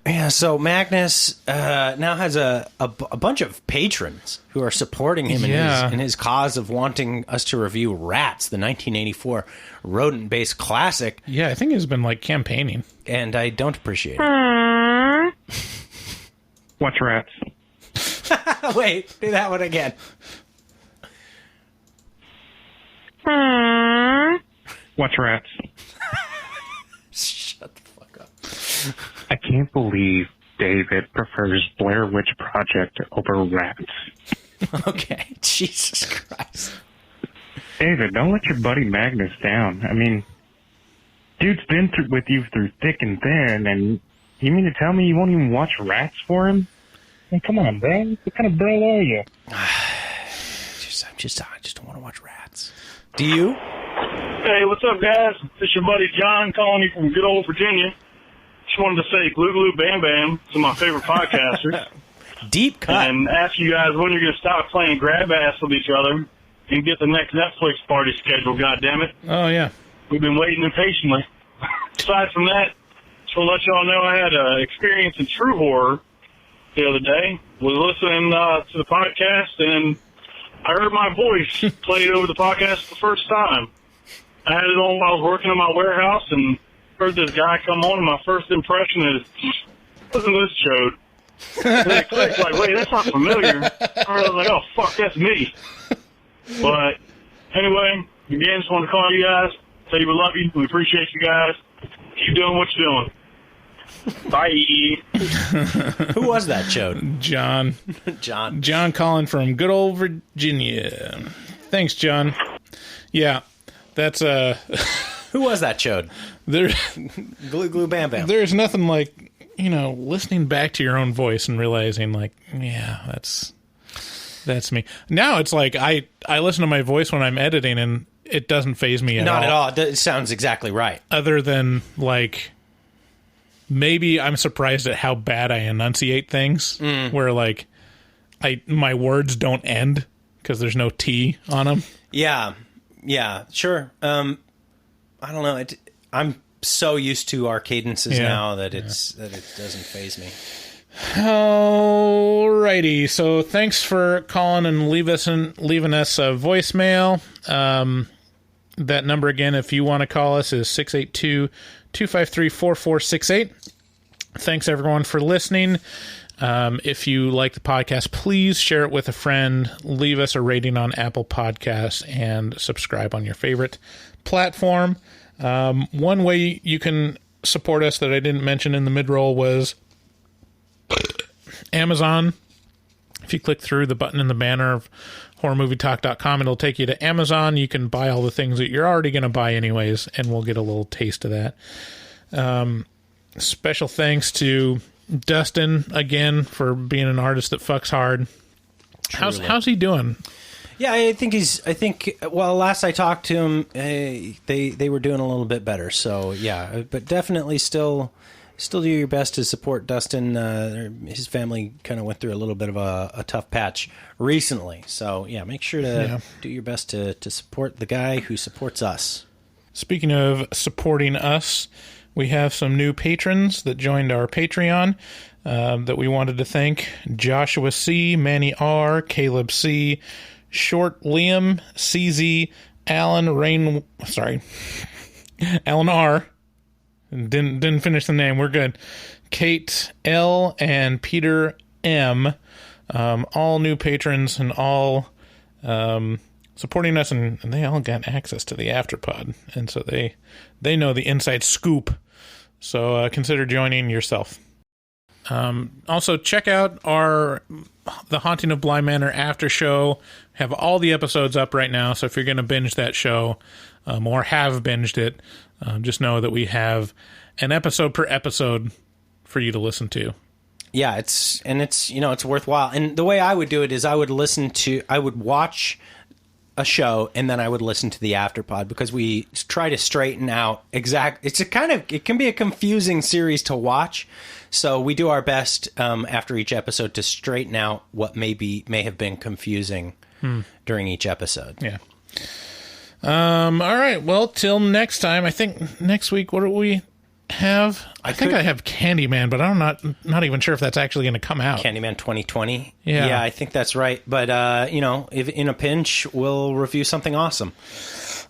Yeah, so Magnus now has a bunch of patrons who are supporting him in his cause of wanting us to review Rats, the 1984 rodent-based classic. Yeah, I think he's been like campaigning, and I don't appreciate it. What's Rats? Wait, do that one again. What's Rats? Shut the fuck up. I can't believe David prefers Blair Witch Project over Rats. Okay, Jesus Christ. David, don't let your buddy Magnus down. I mean, dude's been with you through thick and thin, and you mean to tell me you won't even watch Rats for him? I mean, come on, bro. What kind of bro are you? I just don't want to watch Rats. Do you? Hey, what's up, guys? It's your buddy John calling you from good old Virginia. Just wanted to say Glue Glue Bam Bam to my favorite podcasters. Deep cut. And ask you guys when you're going to stop playing grab ass with each other and get the next Netflix party scheduled, goddammit. Oh, yeah. We've been waiting impatiently. Aside from that, just want to let y'all know I had an experience in true horror the other day. Was listening to the podcast, and I heard my voice played over the podcast the first time. I had it on while I was working in my warehouse, and heard this guy come on, and my first impression is, listen to this chode. And then it clicked, like, wait, that's not familiar. And I was like, oh, fuck, that's me. But anyway, again, just wanted to call you guys, tell you we love you, we appreciate you guys. Keep doing what you're doing. Bye. Who was that chode? John. John calling from good old Virginia. Thanks, John. Yeah, that's Who was that chode? Glue Glue Bam Bam. There's nothing like, listening back to your own voice and realizing, like, yeah, that's me. Now it's like I listen to my voice when I'm editing, and it doesn't faze me at all. Not at all. It sounds exactly right. Other than, like, maybe I'm surprised at how bad I enunciate things, where, like, my words don't end because there's no T on them. Yeah, sure. I don't know. I'm so used to our cadences now that it doesn't faze me. Alrighty, so thanks for calling and leaving us a voicemail. That number again, if you want to call us, is 682-253-4468. Thanks everyone for listening. If you like the podcast, please share it with a friend. Leave us a rating on Apple Podcasts and subscribe on your favorite platform. One way you can support us that I didn't mention in the mid-roll was Amazon. If you click through the button in the banner of horrormovietalk.com, it'll take you to Amazon. You can buy all the things that you're already going to buy anyways, and we'll get a little taste of that. Special thanks to Dustin again for being an artist that fucks hard. How's he doing? Yeah, I think last I talked to him, they were doing a little bit better. So yeah, but definitely still do your best to support Dustin. His family kind of went through a little bit of a tough patch recently. So yeah, make sure to do your best to support the guy who supports us. Speaking of supporting us, we have some new patrons that joined our Patreon that we wanted to thank. Joshua C., Manny R., Caleb C., Short Liam, CZ, Alan R., Didn't finish the name. We're good. Kate L. and Peter M. All new patrons and all supporting us, and they all got access to the Afterpod, and so they know the inside scoop. So consider joining yourself. Also, check out the Haunting of Bly Manor after show. Have all the episodes up right now, so if you're going to binge that show or have binged it, just know that we have an episode per episode for you to listen to. Yeah, it's worthwhile. And the way I would do it is I would watch a show and then I would listen to the Afterpod, because we try to straighten out it can be a confusing series to watch. So we do our best after each episode to straighten out what may have been confusing during each episode. Yeah. All right. Well, till next time. I think next week, what do we have? I think I have Candyman, but I'm not even sure if that's actually going to come out. Candyman 2020. Yeah, I think that's right. But if in a pinch, we'll review something awesome,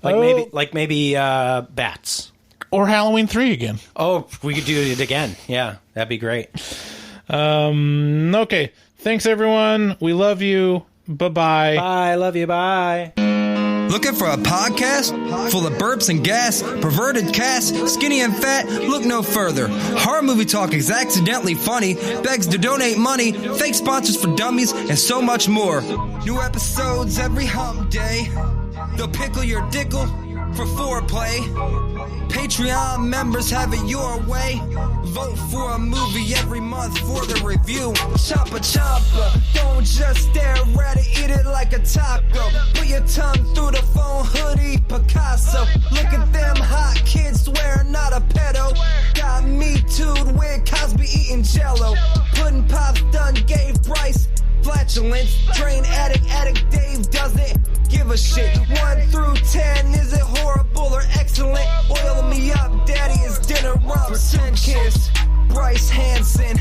maybe Bats or Halloween 3 again. Oh, we could do it again. Yeah, that'd be great. Okay. Thanks, everyone. We love you. Bye-bye. Bye. Love you. Bye. Looking for a podcast full of burps and gas, perverted cast, skinny and fat? Look no further. Horror Movie Talk is accidentally funny, begs to donate money, fake sponsors for dummies, and so much more. New episodes every hump day. They'll pickle your dickle for foreplay. Patreon members have it your way. Vote for a movie every month for the review. Choppa choppa, don't just stare at it, eat it like a taco. Put your tongue through the phone, hoodie, Picasso. Look at them hot kids, swear not a pedo. Got me too'd with Cosby eating jello. Pudding Pops done gave Bryce flatulence. Drain addict Dave doesn't give a shit. 1 through 10, is it horrible or excellent? Oil me up, daddy, is dinner Robinson. Kiss Bryce Hansen.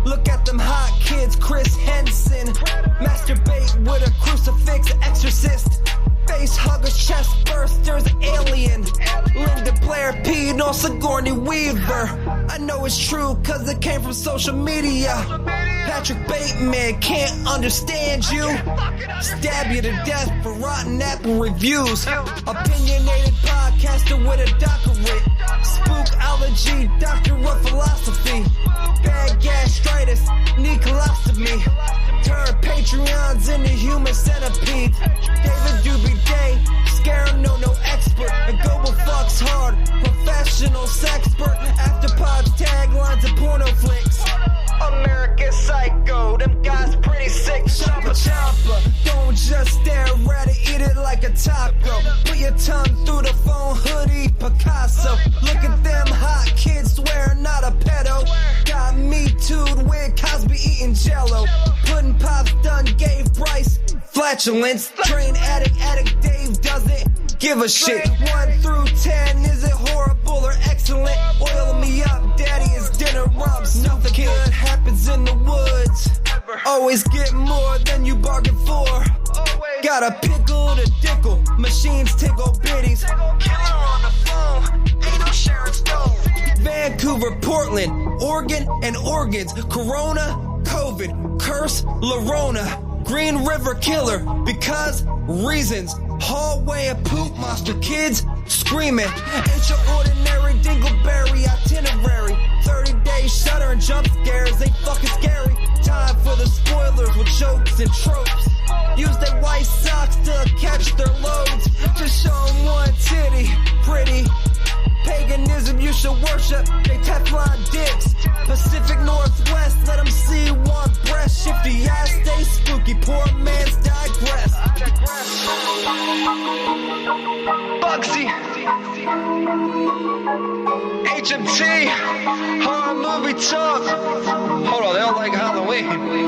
Look at them hot kids, Chris Henson. Masturbate with a crucifix, exorcist. Face huggers, chest bursters, alien. Linda Blair peed on Sigourney Weaver. I know it's true cause it came from social media. Patrick Bateman can't understand you. Stab you to death for rotten apple reviews. Opinionated podcaster with a doctorate. Spookology, doctor of philosophy. Bad gastritis, need colostomy. Turn Patreons into human centipede. David Doobie Day, scare him, no expert. And Goble fucks hard, professional sexpert. Afterpods, taglines, and porno flicks. American Psycho, them guys pretty sick. Choppa choppa, don't just stare at it, eat it like a taco. Put your tongue through the phone, hoodie, Picasso. Look at them hot kids, swear not a pedo. Got me too'd with Cosby eating jello. Pudding Pops done gave Bryce flatulence. Drain addict Dave doesn't give a shit. 1 through 10, is it horrible or excellent? Oil me up, daddy, it's dinner rumps. Nothing good happens in the woods. Always get more than you bargain for. Got a pickle to dickle, machines tickle bitties. Killer on the phone, ain't no sharing stove. Vancouver, Portland, Oregon, and organs. Corona, COVID, curse, Lorona. Green River Killer, because reasons. Hallway of poop monster kids screaming. Ain't your ordinary dingleberry itinerary. 30-day shutter and jump scares, ain't fucking scary. Time for the spoilers with jokes and tropes. Use their white socks to catch their loads. Just show them one titty, pretty. Paganism you should worship, they Teflon dicks. Pacific Northwest, let them see one breast. Shifty ass, stay spooky, poor man's digress. Bugsy, HMT, horror movie talk. Hold on, they don't like Halloween.